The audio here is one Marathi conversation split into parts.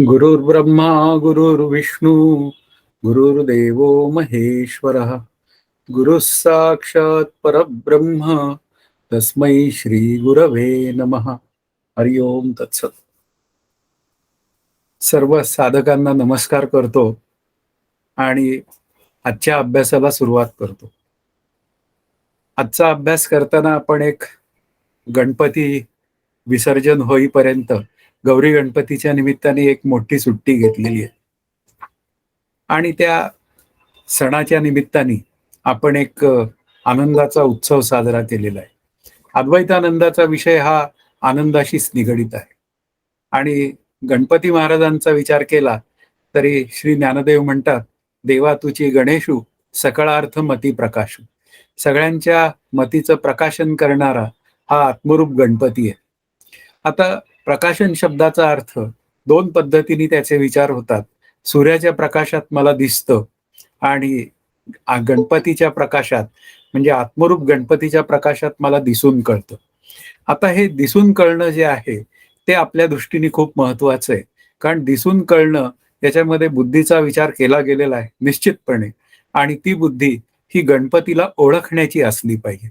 गुरुर्ब्रह्मा गुरुर्विष्णू गुरुर्देवो महेश्वरः गुरुः साक्षात् परब्रह्म तस्मै श्री गुरवे नमः. हरि ओम तत्सत. सर्व साधकांना नमस्कार करतो आणि आजच्या अभ्यासाला सुरुवात करतो. आजचा अभ्यास करताना आपण एक गणपती विसर्जन होईपर्यंत गौरी गणपतीच्या निमित्ताने एक मोठी सुट्टी घेतलेली आहे आणि त्या सणाच्या निमित्ताने आपण एक आनंदाचा उत्सव साजरा केलेला आहे. अद्वैतानंदाचा विषय हा आनंदाशीच निगडित आहे आणि गणपती महाराजांचा विचार केला तरी श्री ज्ञानदेव म्हणतात, देवा तुची गणेशू सकळार्थ मती प्रकाशू. सगळ्यांच्या मतीचं प्रकाशन करणारा हा आत्मरूप गणपती आहे. आता प्रकाशन शब्दाचा अर्थ दोन पद्धतीने त्याचे विचार होतात. सूर्याच्या प्रकाशात मला दिसतं आणि गणपतीच्या प्रकाशात म्हणजे आत्मरूप गणपतीच्या प्रकाशात मला दिसून कळतं. आता हे दिसून कळणं जे आहे ते आपल्या दृष्टीने खूप महत्वाचं आहे, कारण दिसून कळणं याच्यामध्ये बुद्धीचा विचार केला गेलेला आहे निश्चितपणे, आणि ती बुद्धी ही गणपतीला ओळखण्याची असली पाहिजे.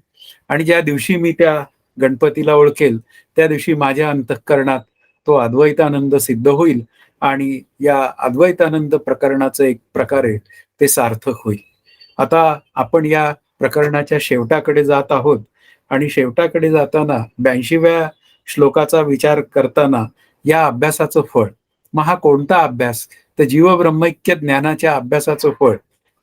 आणि ज्या दिवशी मी त्या गणपतीला ओळखेल त्या दिवशी माझ्या अंतःकरणात तो अद्वैतानंद सिद्ध होईल आणि या अद्वैतानंद प्रकरणाचं एक प्रकारे ते सार्थक होईल. आता आपण या प्रकरणाच्या शेवटाकडे जात आहोत आणि शेवटाकडे जाताना 82व्या श्लोकाचा विचार करताना या अभ्यासाचं फळ, मग हा कोणता अभ्यास, तर जीवब्रह्मैक्य ज्ञानाच्या अभ्यासाचं फळ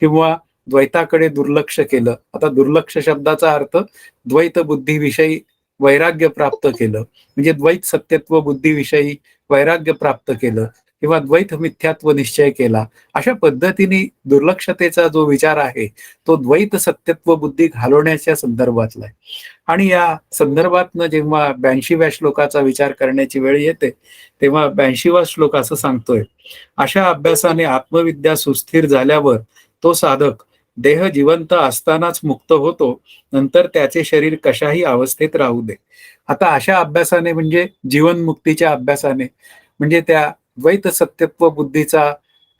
किंवा द्वैताकडे दुर्लक्ष केलं. आता दुर्लक्ष शब्दाचा अर्थ द्वैत बुद्धीविषयी वैराग्य प्राप्त केलं, म्हणजे द्वैत सत्यत्व बुद्धीविषयी वैराग्य प्राप्त केलं किंवा द्वैत मिथ्यात्व निश्चय केला. अशा पद्धतीने दुर्लक्षतेचा जो विचार आहे तो द्वैत सत्यत्व बुद्धी घालवण्याच्या संदर्भातला आहे. आणि या संदर्भातनं जेव्हा 82व्या श्लोकाचा विचार करण्याची वेळ येते तेव्हा 82वा श्लोक असं सांगतोय, अशा अभ्यासाने आत्मविद्या सुस्थिर झाल्यावर तो साधक देह जिवंत असतानाच मुक्त होतो, नंतर त्याचे शरीर कशाही अवस्थेत राहू दे. आता अशा अभ्यासाने म्हणजे जीवनमुक्तीच्या अभ्यासाने म्हणजे त्या द्वैत सत्यत्व बुद्धीचा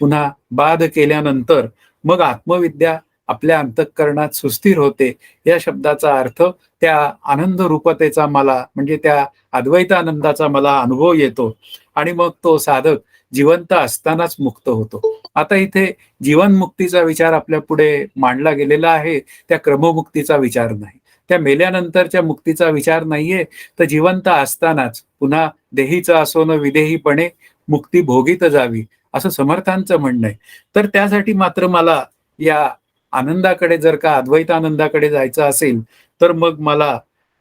पुन्हा बाध केल्यानंतर मग आत्मविद्या आपल्या अंतःकरणात सुस्थिर होते. या शब्दाचा अर्थ त्या आनंद रूपतेचा मला म्हणजे त्या अद्वैतानंदाचा मला अनुभव येतो आणि मग तो साधक जिवंत असतानाच मुक्त होतो. आता इथे जीवनमुक्तीचा विचार आपल्या पुढे मांडला गेलेला आहे, त्या क्रममुक्तीचा विचार नाही, त्या मेल्यानंतरच्या मुक्तीचा विचार नाहीये, तर जिवंत असतानाच पुन्हा देहीचा असो न विदेहीपणे मुक्ती भोगीत जावी असं समर्थांचं म्हणणं आहे. तर त्यासाठी मात्र मला या आनंदाकडे जर का अद्वैतानंदाकडे जायचं असेल तर मग मला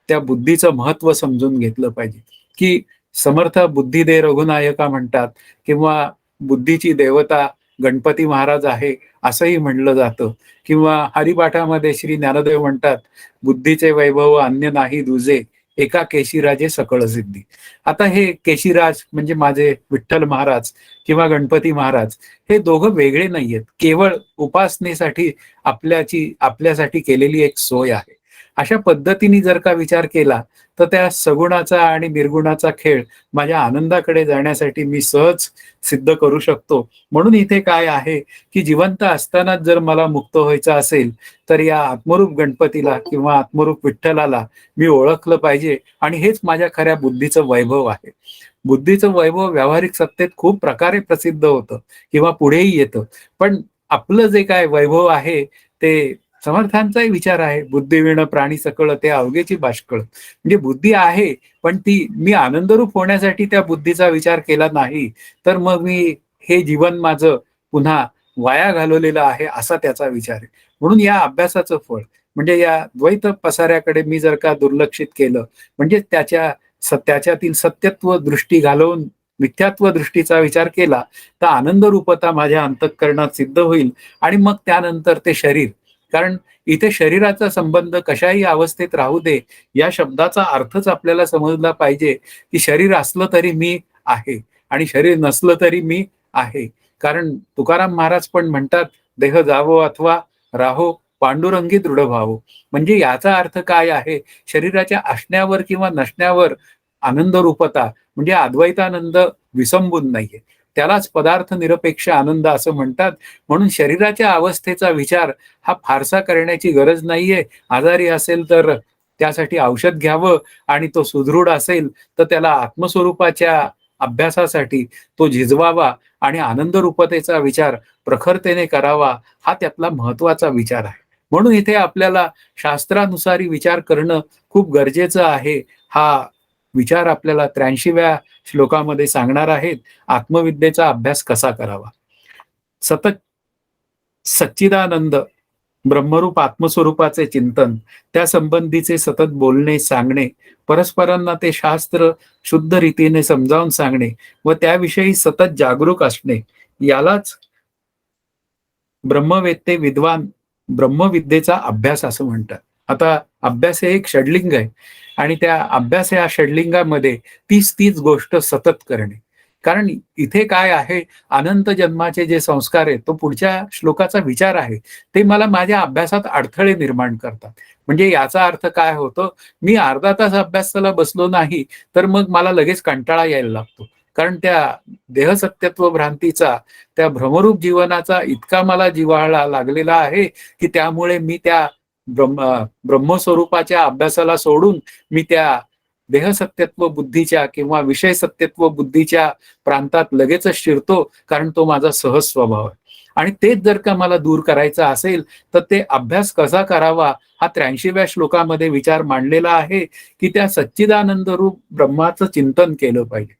त्या बुद्धीचं महत्व समजून घेतलं पाहिजे, की समर्थ बुद्धी दे रघुनायका म्हणतात किंवा बुद्धीची देवता गणपती महाराज आहे असंही म्हणलं जातं किंवा हरिपाठामध्ये श्री ज्ञानदेव म्हणतात, बुद्धीचे वैभव अन्य नाही दुजे एका केशीराजे सकळ सिद्धी. आता हे केशीराज म्हणजे माझे विठ्ठल महाराज किंवा गणपती महाराज हे दोघं वेगळे नाहीयेत, केवळ उपासनेसाठी आपल्यासाठी केलेली एक सोय आहे. अशा पद्धतीने जर का विचार केला तर त्या सगुणाचा आणि निर्गुणाचा खेळ माझ्या आनंदाकडे जाण्यासाठी मी सहज सिद्ध करू शकतो. म्हणून इथे काय आहे की जिवंत असतानाच जर मला मुक्त व्हायचं असेल तर या आत्मरूप गणपतीला किंवा आत्मरूप विठ्ठलाला मी ओळखलं पाहिजे आणि हेच माझ्या खऱ्या बुद्धीचं वैभव आहे. बुद्धीचं वैभव व्यावहारिक सत्तेत खूप प्रकारे प्रसिद्ध होतं किंवा पुढेही येतं, पण आपलं जे काय वैभव आहे ते समर्थांचाही विचार आहे, बुद्धिवीण प्राणी सकळ ते अवघेची बाष्कळ. म्हणजे बुद्धी आहे पण ती मी आनंदरूप होण्यासाठी त्या बुद्धीचा विचार केला नाही तर मग मी हे जीवन माझं पुन्हा वाया घालवलेलं आहे असा त्याचा विचार आहे. म्हणून या अभ्यासाचं फळ म्हणजे या द्वैत पसाऱ्याकडे मी जर का दुर्लक्षित केलं म्हणजे त्याच्यातील सत्यत्व दृष्टी घालवून मिथ्यात्व दृष्टीचा विचार केला तर आनंद रूपता माझ्या अंतःकरणात सिद्ध होईल आणि मग त्यानंतर ते शरीर, कारण इथे शरीराचा संबंध कशाही अवस्थेत राहू दे या शब्दाचा अर्थच आपल्याला समजला पाहिजे की शरीर असलं तरी मी आहे आणि शरीर नसलं तरी मी आहे. कारण तुकाराम महाराज पण म्हणतात, देह जावो अथवा राहो पांडुरंगी दृढ व्हावो. म्हणजे याचा अर्थ काय आहे, शरीराच्या असण्यावर किंवा नसण्यावर आनंद रूपता म्हणजे अद्वैतानंद विसंबून नाहीये, त्यालाच पदार्थ निरपेक्ष आनंद असं म्हणतात. म्हणून शरीराच्या अवस्थेचा विचार हा फारसा करण्याची गरज नाहीये. आजारी असेल तर त्यासाठी औषध घ्यावं आणि तो सुदृढ असेल तर त्याला आत्मस्वरूपाच्या अभ्यासासाठी तो झिजवावा आणि आनंदरूपतेचा विचार प्रखरतेने करावा, हा त्यातला महत्वाचा विचार आहे. म्हणून इथे आपल्याला शास्त्रानुसारी विचार करणं खूप गरजेचं आहे. हा विचार आपल्याला 83व्या श्लोकामध्ये सांगणार आहेत. आत्मविद्येचा अभ्यास कसा करावा. सतत सच्चिदानंद ब्रह्मरूप आत्मस्वरूपाचे चिंतन, त्या संबंधीचे सतत बोलणे, सांगणे, परस्परांना ते शास्त्र शुद्ध रीतीने समजावून सांगणे व त्याविषयी सतत जागरूक असणे, यालाच ब्रह्मवेत्ते विद्वान ब्रह्मविद्येचा अभ्यास असं म्हणतात. आता अभ्यास हे एक षडलिंग आहे आणि त्या अभ्यास या षडलिंगामध्ये तीच गोष्ट सतत करणे. कारण इथे काय आहे, अनंत जन्माचे जे संस्कार आहेत, तो पुढच्या श्लोकाचा विचार आहे, ते मला माझ्या अभ्यासात अडथळे निर्माण करतात. म्हणजे याचा अर्थ काय होतो, मी अर्धा तास अभ्यासाला बसलो नाही तर मग मला लगेच कंटाळा यायला लागतो. कारण त्या देहसत्यत्व भ्रांतीचा, त्या भ्रमरूप जीवनाचा इतका मला जिव्हाळा लागलेला आहे की त्यामुळे मी त्या ब्रह्मस्वरूपाच्या अभ्यासाला सोडून मी त्या देहसत्यत्व बुद्धीच्या किंवा विषय सत्यत्व बुद्धीच्या प्रांतात लगेचच शिरतो, कारण तो माझा सहज स्वभाव आहे. आणि तेच जर का मला दूर करायचं असेल तर ते अभ्यास कसा करावा, हा 83व्या श्लोकामध्ये विचार मांडलेला आहे की त्या सच्चिदानंद रूप ब्रह्माचं चिंतन केलं पाहिजे.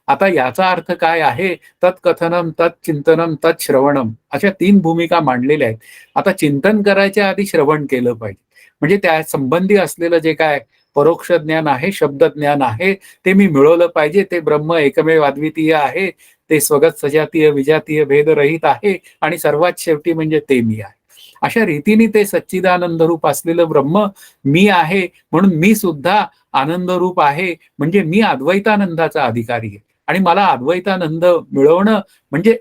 आता याचा अर्थ काय आहे, तत्कथनम, तत्चिंतनम, तत्श्रवणम, अशा 3 भूमिका मांडलेल्या आहेत. आता चिंतन करायच्या आधी श्रवण केलं पाहिजे. म्हणजे त्या संबंधी असलेलं जे काय परोक्ष ज्ञान आहे, शब्द ज्ञान आहे, ते मी मिळवलं पाहिजे. ते ब्रह्म एकमेव अद्वितीय आहे, ते स्वगत सजातीय विजातीय भेदरहित आहे आणि सर्वात शेवटी म्हणजे ते मी आहे. अशा रीतीने ते सच्चिदानंद रूप असलेलं ब्रह्म मी आहे, म्हणून मी सुद्धा आनंद रूप आहे, म्हणजे मी अद्वैतानंदाचा अधिकारी आहे. आणि मला अद्वैतानंद मिळवणं म्हणजे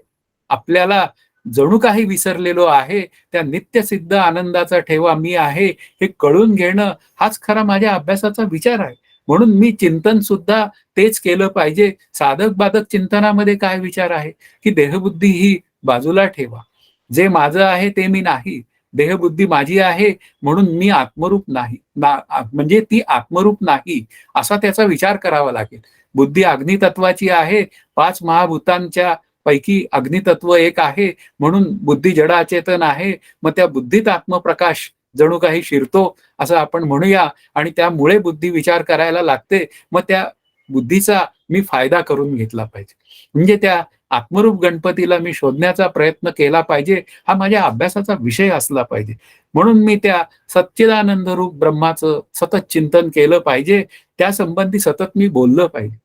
आपल्याला जणू काही विसरलेलो आहे त्या नित्यसिद्ध आनंदाचा ठेवा मी आहे हे कळून घेणं, हाच खरा माझ्या अभ्यासाचा विचार आहे. म्हणून मी चिंतन सुद्धा तेच केलं पाहिजे. साधक बाधक चिंतनामध्ये काय विचार आहे की देहबुद्धी ही बाजूला ठेवा, जे माझं आहे ते मी नाही, देहबुद्धी माझी आहे म्हणून मी आत्मरूप नाही, म्हणजे ती आत्मरूप नाही, असा त्याचा विचार करावा लागेल. बुद्धी अग्नितत्वाची आहे, 5 महाभूतांच्या पैकी अग्नितत्व एक आहे, म्हणून बुद्धी जड अचेतन आहे. मग त्या बुद्धीत आत्मप्रकाश जणू काही शिरतो असं आपण म्हणूया आणि त्यामुळे बुद्धी विचार करायला लागते. मग त्या बुद्धीचा मी फायदा करून घेतला पाहिजे. म्हणजे त्या आत्मरूप गणपतीला मी शोधण्याचा प्रयत्न केला पाहिजे, हा माझ्या अभ्यासाचा विषय असला पाहिजे. म्हणून मी त्या सच्चिदानंद रूप ब्रह्माचं सतत चिंतन केलं पाहिजे, त्या संबंधी सतत मी बोललं पाहिजे.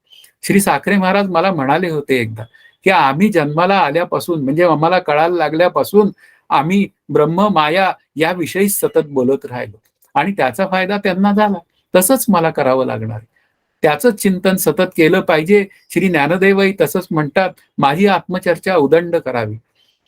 श्री साखरे महाराज मला म्हणाले होते एकदा की आम्ही जन्माला आल्यापासून, म्हणजे आम्हाला कळायला लागल्यापासून आम्ही ब्रह्म माया याविषयी सतत बोलत राहिलो आणि त्याचा फायदा त्यांना झाला. तसंच मला करावं लागणार, त्याचंच चिंतन सतत केलं पाहिजे. श्री ज्ञानदेवही तसंच म्हणतात, माझी आत्मचर्चा उदंड करावी.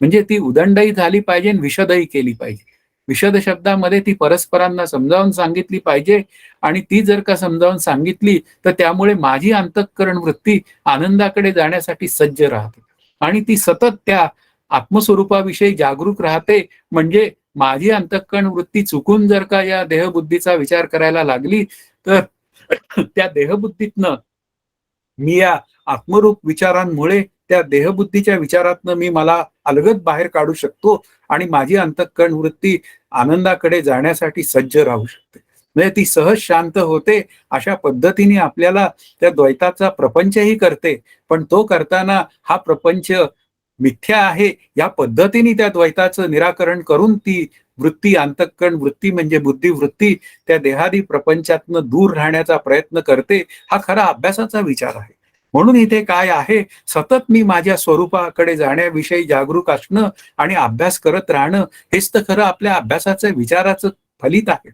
म्हणजे ती उदंडही झाली पाहिजे आणि विशदही केली पाहिजे. विशद शब्दामध्ये ती परस्परांना समजावून सांगितली पाहिजे आणि ती जर का समजावून सांगितली तर त्यामुळे माझी अंतःकरण वृत्ती आनंदाकडे जाण्यासाठी सज्ज राहते आणि ती सतत त्या आत्मस्वरूपाविषयी जागरूक राहते. म्हणजे माझी अंतःकरण वृत्ती चुकून जर का या देहबुद्धीचा विचार करायला लागली तर त्या देहबुद्धीतनं मी या आत्मरूप विचारांमुळे त्या देहबुद्धीच्या विचारातनं मी मला अलगद बाहेर काढू शकतो आणि माझी अंतःकरण वृत्ती आनंदाकडे जाण्यासाठी सज्ज राहू शकते. म्हणजे ती सहज शांत होते. अशा पद्धतीने आपल्याला त्या द्वैताचा प्रपंचही करते, पण तो करताना हा प्रपंच मिथ्या आहे या पद्धतीने त्या द्वैताचं निराकरण करून ती वृत्ती, अंतःकरण वृत्ती म्हणजे बुद्धिवृत्ती, त्या देहादी प्रपंचातनं दूर राहण्याचा प्रयत्न करते. हा खरा अभ्यासाचा विचार आहे. म्हणून इथे काय आहे, सतत मी माझ्या स्वरूपाकडे जाण्याविषयी जागरूक असणं आणि अभ्यास करत राहणं, हेच तर खरं आपल्या अभ्यासाचं विचाराचं फलित आहे.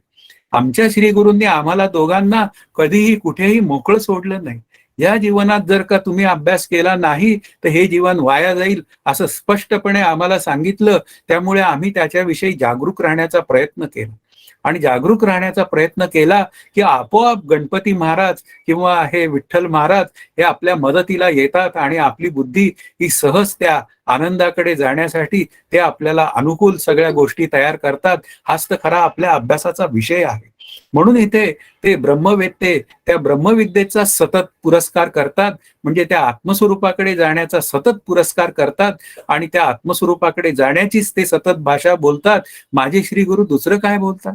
आमच्या श्री गुरूंनी आम्हाला दोघांना कधीही कुठेही मोकळं सोडलं नाही. या जीवनात जर का तुम्ही अभ्यास केला नाही तर हे जीवन वाया जाईल असं स्पष्टपणे आम्हाला सांगितलं. त्यामुळे आम्ही त्याच्याविषयी जागरूक राहण्याचा प्रयत्न केला. आणि जागरूक राहण्याचा प्रयत्न केला की आपोआप गणपती महाराज किंवा हे विठ्ठल महाराज हे आपल्या मदतीला येतात आणि आपली बुद्धी ही सहज त्या आनंदाकडे जाण्यासाठी ते आपल्याला अनुकूल सगळ्या गोष्टी तयार करतात. हाच तर खरा आपल्या अभ्यासाचा विषय आहे. म्हणून इथे ते ब्रह्मवेत्ते त्या ब्रह्मविद्येचा सतत पुरस्कार करतात, म्हणजे त्या आत्मस्वरूपाकडे जाण्याचा सतत पुरस्कार करतात आणि त्या आत्मस्वरूपाकडे जाण्याचीच ते सतत भाषा बोलतात. माझे श्री गुरु दुसरं काय बोलतात?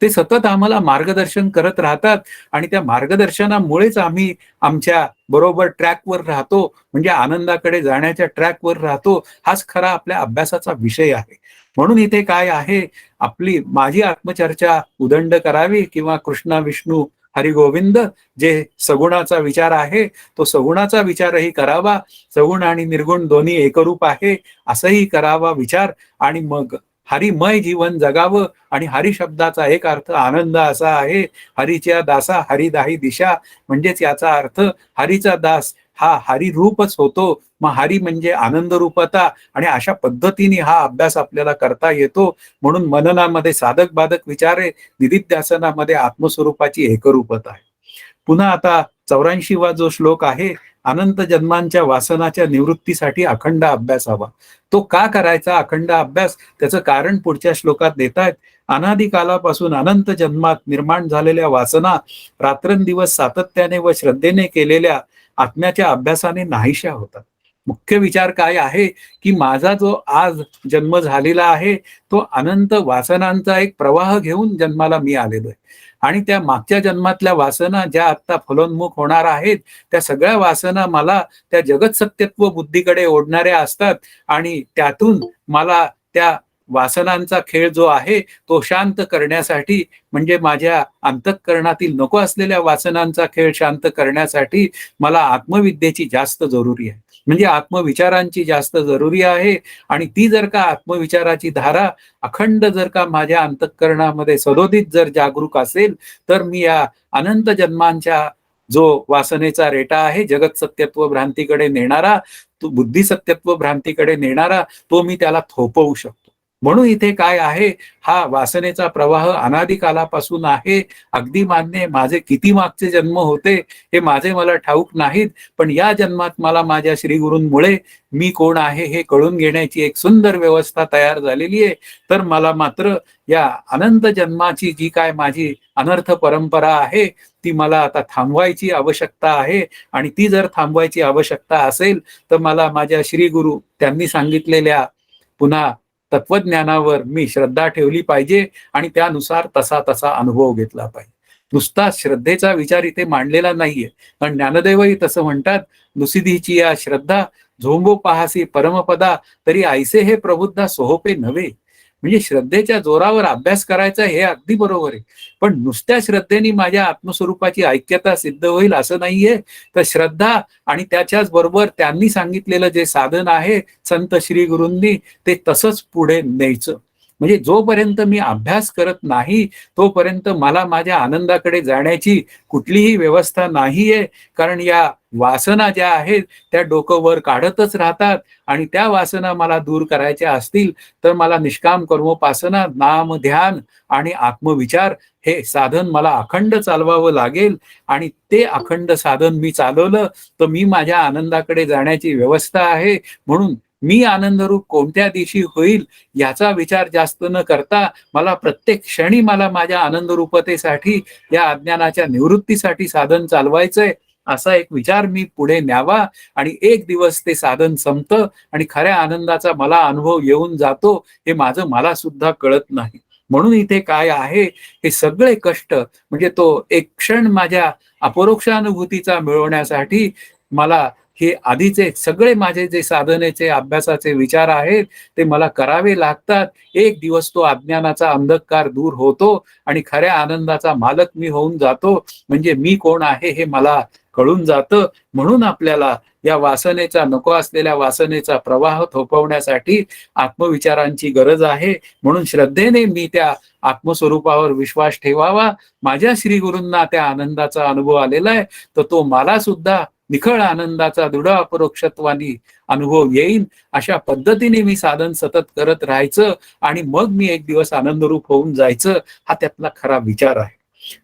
ते सतत आम्हाला मार्गदर्शन करत राहतात आणि त्या मार्गदर्शनामुळेच आम्ही आमच्या बरोबर ट्रॅकवर राहतो, म्हणजे आनंदाकडे जाण्याच्या ट्रॅकवर राहतो. हाच खरा आपल्या अभ्यासाचा विषय आहे. म्हणून इथे काय आहे, माझी आत्मचर्चा उदंड करावी किंवा कृष्णा विष्णू हरिगोविंद जे सगुणाचा विचार आहे तो सगुणाचा विचारही करावा. सगुण आणि निर्गुण दोन्ही एकरूप आहे असंही करावा विचार, आणि मग हरिमय जीवन जगावं. आणि हरी शब्दाचा एक अर्थ आनंद असा आहे, हरीच्या दासा हरिदाही दिशा, म्हणजेच याचा अर्थ हरीचा दास हा हरी रूपच होतो. मग हरी म्हणजे आनंद रूपता, आणि अशा पद्धतीने हा अभ्यास आपल्याला करता येतो. म्हणून मननामध्ये साधक बाधक विचारे, निदिध्यासनामध्ये आत्मस्वरूपाची एकरूपता आहे. पुन्हा आता 84वा जो श्लोक आहे, अनंत जन्मांच्या वासनाच्या निवृत्तीसाठी अखंड अभ्यास हवा. तो का करायचा अखंड अभ्यास, त्याचं कारण पुढच्या श्लोकात देतायत. अनादी कालापासून अनंत जन्मात निर्माण झालेल्या वासना रात्रंदिवस सातत्याने व श्रद्धेने केलेल्या आत्म्याच्या अभ्यासाने नाहीशा होतात. मुख्य विचार काय आहे की माझा जो आज जन्म झालेला आहे तो अनंत वासनांचा एक प्रवाह घेऊन जन्माला मी आलेलो आहे. आणि त्या मागच्या जन्मातल्या वासना ज्या आता फलोन्मुख होणार आहेत, त्या सगळ्या वासना मला त्या जगत सत्यत्व बुद्धीकडे ओढणाऱ्या असतात. आणि त्यातून मला त्या वासनांचा खेळ जो आहे तो शांत करण्यासाठी, म्हणजे माझ्या अंतःकरणातील नको असलेल्या वासनांचा खेळ शांत करण्यासाठी मला आत्मविद्येची जास्त जरुरी आहे, म्हणजे आत्मविचारांची जास्त जरुरी आहे. आणि ती जर का आत्मविचाराची धारा अखंड जर का माझ्या अंतःकरणामध्ये सदोदित जर जागरूक असेल, तर मी या अनंत जन्मांच्या जो वासनेचा रेटा आहे जगत सत्यत्व भ्रांतीकडे नेणारा, तो बुद्धी सत्यत्व भ्रांतीकडे नेणारा, तो मी त्याला थोपवू शकतो. म्हणून इथे काय आहे, हा वासनेचा प्रवाह अनादी कालापासून आहे. अगदी मान्य, माझे किती मागचे जन्म होते हे माझे मला ठाऊक नाहीत, पण या जन्मात मला माझ्या श्रीगुरूंमुळे मी कोण आहे हे कळून घेण्याची एक सुंदर व्यवस्था तयार झालेली आहे. तर मला मात्र या अनंत जन्माची जी काय माझी अनर्थ परंपरा आहे ती मला आता थांबवायची आवश्यकता आहे. आणि ती जर थांबवायची आवश्यकता असेल तर मला माझ्या श्रीगुरु त्यांनी सांगितलेल्या पुन्हा तत्वज्ञानावर मी श्रद्धा ठेवली पाहिजे आणि त्यानुसार तसा तसा अनुभव घेतला पाहिजे. नुसता श्रद्धेचा विचार इथे मांडलेला नाहीये, कारण ज्ञानदेवही तसं म्हणतात, नुसिधीची या श्रद्धा झोंबो पाहासी परमपदा, तरी ऐसे हे प्रबुद्धा सोहोपे नव्हे. म्हणजे श्रद्धेच्या जोरावर अभ्यास करायचा हे अगदी बरोबर आहे, पण नुसत्या श्रद्धेने माझ्या आत्मस्वरूपाची ऐक्यता सिद्ध होईल असं नाहीये. तर श्रद्धा आणि त्याच्याच बरोबर त्यांनी सांगितलेलं जे साधन आहे संत श्री गुरूंनी, ते तसंच पुढे न्यायचं. म्हणजे जोपर्यंत मी अभ्यास करत नाही तोपर्यंत मला माझ्या आनंदाकडे जाण्याची कुठलीही व्यवस्था नाहीये. कारण या वासना ज्या आहेत त्या डोकं वर काढतच राहतात, आणि त्या वासना मला दूर करायच्या असतील तर मला निष्काम कर्मोपासना, नाम ध्यान आणि आत्मविचार हे साधन मला अखंड चालवावं लागेल. आणि ते अखंड साधन मी चालवलं तर मी माझ्या आनंदाकडे जाण्याची व्यवस्था आहे. म्हणून मी आनंदरूप कोणत्या दिवशी होईल याचा विचार जास्त न करता मला प्रत्येक क्षणी मला माझ्या आनंदरूपतेसाठी, या अज्ञानाच्या निवृत्तीसाठी साधन चालवायचंय, असा एक विचार मी पुढे न्यावा. आणि एक दिवस ते साधन संपतं आणि खऱ्या आनंदाचा मला अनुभव येऊन जातो, हे माझं मला सुद्धा कळत नाही. म्हणून इथे काय आहे, हे सगळे कष्ट म्हणजे तो एक क्षण माझ्या अपरोक्षानुभूतीचा मिळवण्यासाठी मला हे आधीचे सगळे माझे जे साधनेचे अभ्यासाचे विचार आहेत ते मला करावे लागतात. एक दिवस तो अज्ञानाचा अंधकार दूर होतो आणि खऱ्या आनंदाचा मालक मी होऊन जातो, म्हणजे मी कोण आहे हे मला कळून जातं. म्हणून आपल्याला या वासनेचा, नको असलेल्या वासनेचा प्रवाह थोपवण्यासाठी आत्मविचारांची गरज आहे. म्हणून श्रद्धेने मी त्या आत्मस्वरूपावर विश्वास ठेवावा. माझ्या श्री गुरूंना त्या आनंदाचा अनुभव आलेला आहे, तर तो मला सुद्धा निखळ आनंदाचा दृढ अपरोक्षत्वानी अनुभव येईन, अशा पद्धतीने मी साधन सतत करत राहायचं आणि मग मी एक दिवस आनंदरूप होऊन जायचं, हा त्यातला खरा विचार आहे.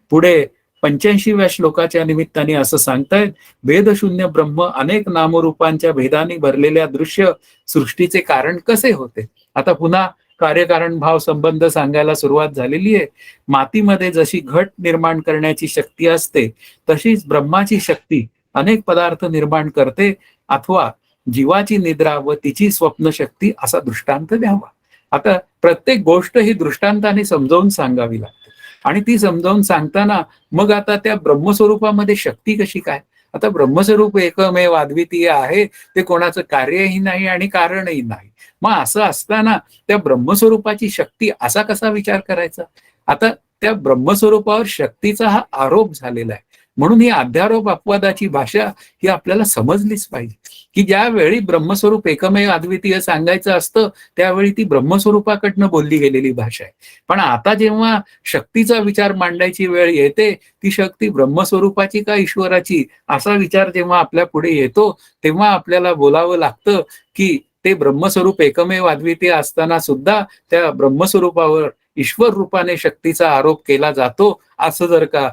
पुढे 85व्या श्लोकाच्या निमित्ताने असं सांगतायत, भेदशून्य ब्रह्म अनेक नामरूपांच्या भेदाने भरलेल्या दृश्य सृष्टीचे कारण कसे होते. आता पुन्हा कार्यकारण भाव संबंध सांगायला सुरुवात झालेली आहे. मातीमध्ये जशी घट निर्माण करण्याची शक्ती असते, तशीच ब्रह्माची शक्ती अनेक पदार्थ निर्माण करते, अथवा जीवाची निद्रा व तिची स्वप्न शक्ती असा दृष्टांत द्यावा. आता प्रत्येक गोष्ट ही दृष्टांताने समजावून सांगावी लागते आणि ती समजावून सांगताना मग आता त्या ब्रह्मस्वरूपामध्ये शक्ती कशी काय. आता ब्रह्मस्वरूप एकमेव अद्वितीय आहे, ते कोणाचं कार्यही नाही आणि कारणही नाही. मग असं असताना त्या ब्रह्मस्वरूपाची शक्ती असा कसा विचार करायचा. आता त्या ब्रह्मस्वरूपावर शक्तीचा हा आरोप झालेला आहे, म्हणून ही अध्यारोप अपवादाची भाषा ही आपल्याला समजलीच पाहिजे, की ज्यावेळी ब्रह्मस्वरूप एकमेव अद्वितीय सांगायचं असतं, त्यावेळी ती ब्रह्मस्वरूपाकडनं बोलली गेलेली भाषा आहे. पण आता जेव्हा शक्तीचा विचार मांडायची वेळ येते, ती शक्ती ब्रह्मस्वरूपाची का ईश्वराची असा विचार जेव्हा आपल्या पुढे येतो, तेव्हा आपल्याला बोलावं लागतं की ते ब्रह्मस्वरूप एकमेव अद्वितीय असताना सुद्धा त्या ब्रह्मस्वरूपावर ईश्वर रूपाने शक्तीचा आरोप केला जातो, असं जर का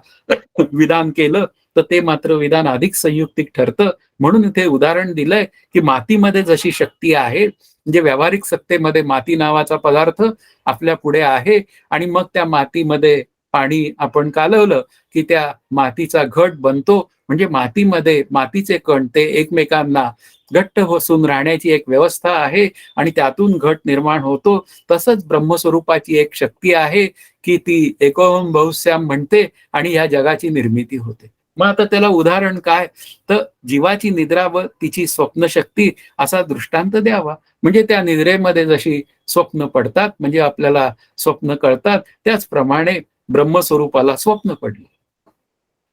विधान केलं तर ते मात्र विधान अधिक संयुक्तिक ठरतं. म्हणून इथे उदाहरण दिलंय की मातीमध्ये जशी शक्ती आहे, म्हणजे व्यावहारिक सत्तेमध्ये माती नावाचा पदार्थ आपल्या पुढे आहे आणि मग त्या मातीमध्ये पाणी आपण कालवलं की त्या मातीचा घट बनतो. म्हणजे मातीमध्ये मातीचे कण ते एकमेकांना घट्ट बसून राहण्याची एक व्यवस्था आहे आणि त्यातून घट निर्माण होतो. तसंच ब्रह्मस्वरूपाची एक शक्ती आहे की ती एकोम बहुश्याम म्हणते आणि या जगाची निर्मिती होते. मग आता त्याला उदाहरण काय, तर जीवाची निद्रा व तिची स्वप्नशक्ती असा दृष्टांत द्यावा. म्हणजे त्या निद्रेमध्ये जशी स्वप्न पडतात, म्हणजे आपल्याला स्वप्न कळतात, त्याचप्रमाणे ब्रह्मस्वरूपाला स्वप्न पडले.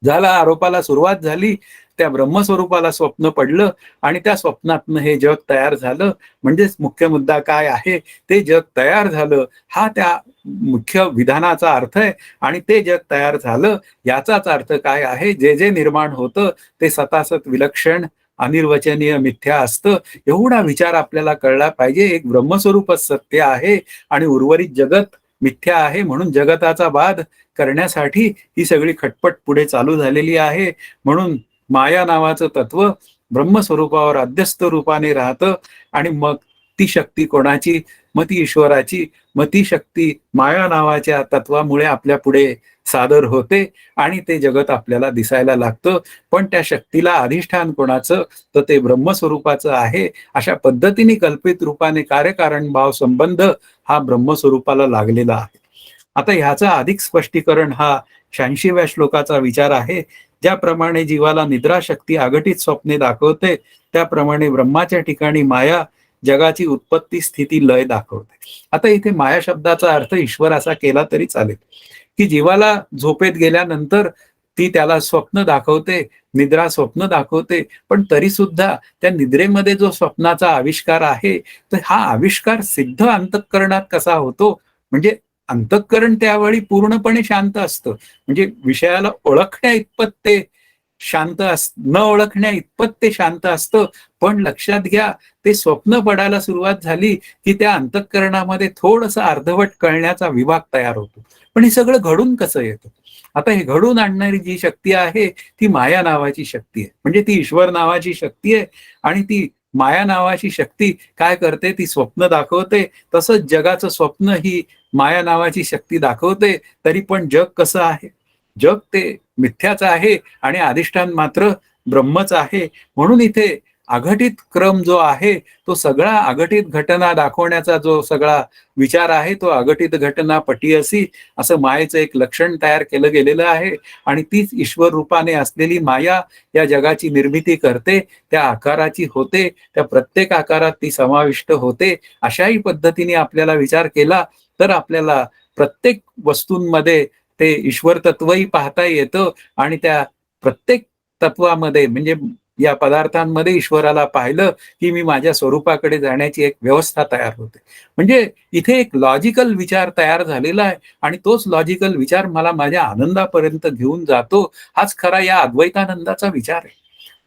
झाला आरोपाला सुरुवात झाली, त्या ब्रह्मस्वरूपाला स्वप्न पडलं आणि त्या स्वप्नातनं हे जग तयार झालं. म्हणजेच मुख्य मुद्दा काय आहे, ते जग तयार झालं हा त्या मुख्य विधानाचा अर्थ आहे. आणि ते जग तयार झालं याचाच अर्थ काय आहे, जे जे निर्माण होतं ते सतासत विलक्षण अनिर्वचनीय मिथ्या असतं. एवढा विचार आपल्याला कळला पाहिजे. एक ब्रह्मस्वरूपच सत्य आहे आणि उर्वरित जगत मिथ्या आहे. म्हणून जगताचा बाध करण्यासाठी ही सगळी खटपट पुढे चालू झालेली आहे. म्हणून माया नावाचं तत्व ब्रह्मस्वरूपावर अध्यस्त रूपाने राहतं आणि मग ती शक्ती कोणाची, मग ती ईश्वराची. मग ती शक्ती माया नावाच्या तत्वामुळे आपल्या पुढे सादर होते आणि ते जगत आपल्याला दिसायला लागतं. पण त्या शक्तीला अधिष्ठान कोणाचं, तर ते ब्रह्मस्वरूपाचं आहे. अशा पद्धतीने कल्पित रूपाने कार्यकारण भाव संबंध हा ब्रह्मस्वरूपाला लागलेला आहे. आता ह्याचा अधिक स्पष्टीकरण हा 86व्या श्लोकाचा विचार आहे. ज्याप्रमाणे जीवाला निद्रा शक्ती आगटित स्वप्ने दाखवते, त्याप्रमाणे ब्रह्माच्या ठिकाणी माया जगाची उत्पत्ती स्थिती लय दाखवते. आता इथे माया शब्दाचा अर्थ ईश्वर असा केला तरी चालेल, की जीवाला झोपेत गेल्यानंतर ती त्याला स्वप्न दाखवते, निद्रा स्वप्न दाखवते. पण तरी सुद्धा त्या निद्रेमध्ये जो स्वप्नाचा आविष्कार आहे, तर हा आविष्कार सिद्ध अंतःकरणात कसा होतो. म्हणजे अंतःकरण त्यावेळी पूर्णपणे शांत असतं. म्हणजे विषयाला ओळखण्या इतपत ते शांत न ओळखण्या इतपत ते शांत असतं. पण लक्षात घ्या, ते स्वप्न पडायला सुरुवात झाली की त्या अंतःकरणामध्ये थोडंसं अर्धवट कळण्याचा विभाग तयार होतो. पण हे सगळं घडून कसं येतं. आता हे घडून आणणारी जी शक्ती आहे ती माया नावाची शक्ती आहे. म्हणजे ती ईश्वर नावाची शक्ती आहे आणि ती माया नावाची शक्ती काय करते, ती स्वप्न दाखवते. तसंच जगाचं स्वप्न ही माया नावाची शक्ती दाखवते. तरी पण जग कसं आहे, जग ते मिथ्याच आहे आणि अधिष्ठान मात्र ब्रह्मच आहे. म्हणून इथे अघटित क्रम जो आहे, तो सगळा अघटित घटना दाखवण्याचा जो सगळा विचार आहे, तो अघटित घटना पटीयसी असं मायेचं एक लक्षण तयार केलं गेलेलं आहे. आणि तीच ईश्वर रूपाने असलेली माया या जगाची निर्मिती करते, त्या आकाराची होते, त्या प्रत्येक आकारात ती समाविष्ट होते. अशाही पद्धतीने आपल्याला विचार केला तर आपल्याला प्रत्येक वस्तूंमध्ये ते ईश्वर तत्वही पाहता येतं आणि त्या प्रत्येक तत्वामध्ये म्हणजे या पदार्थांमध्ये ईश्वराला पाहिलं की मी माझ्या स्वरूपाकडे जाण्याची एक व्यवस्था तयार होते. म्हणजे इथे एक लॉजिकल विचार तयार झालेला आहे आणि तोच लॉजिकल विचार मला माझ्या आनंदापर्यंत घेऊन जातो. हाच खरा या अद्वैतानंदाचा विचार आहे.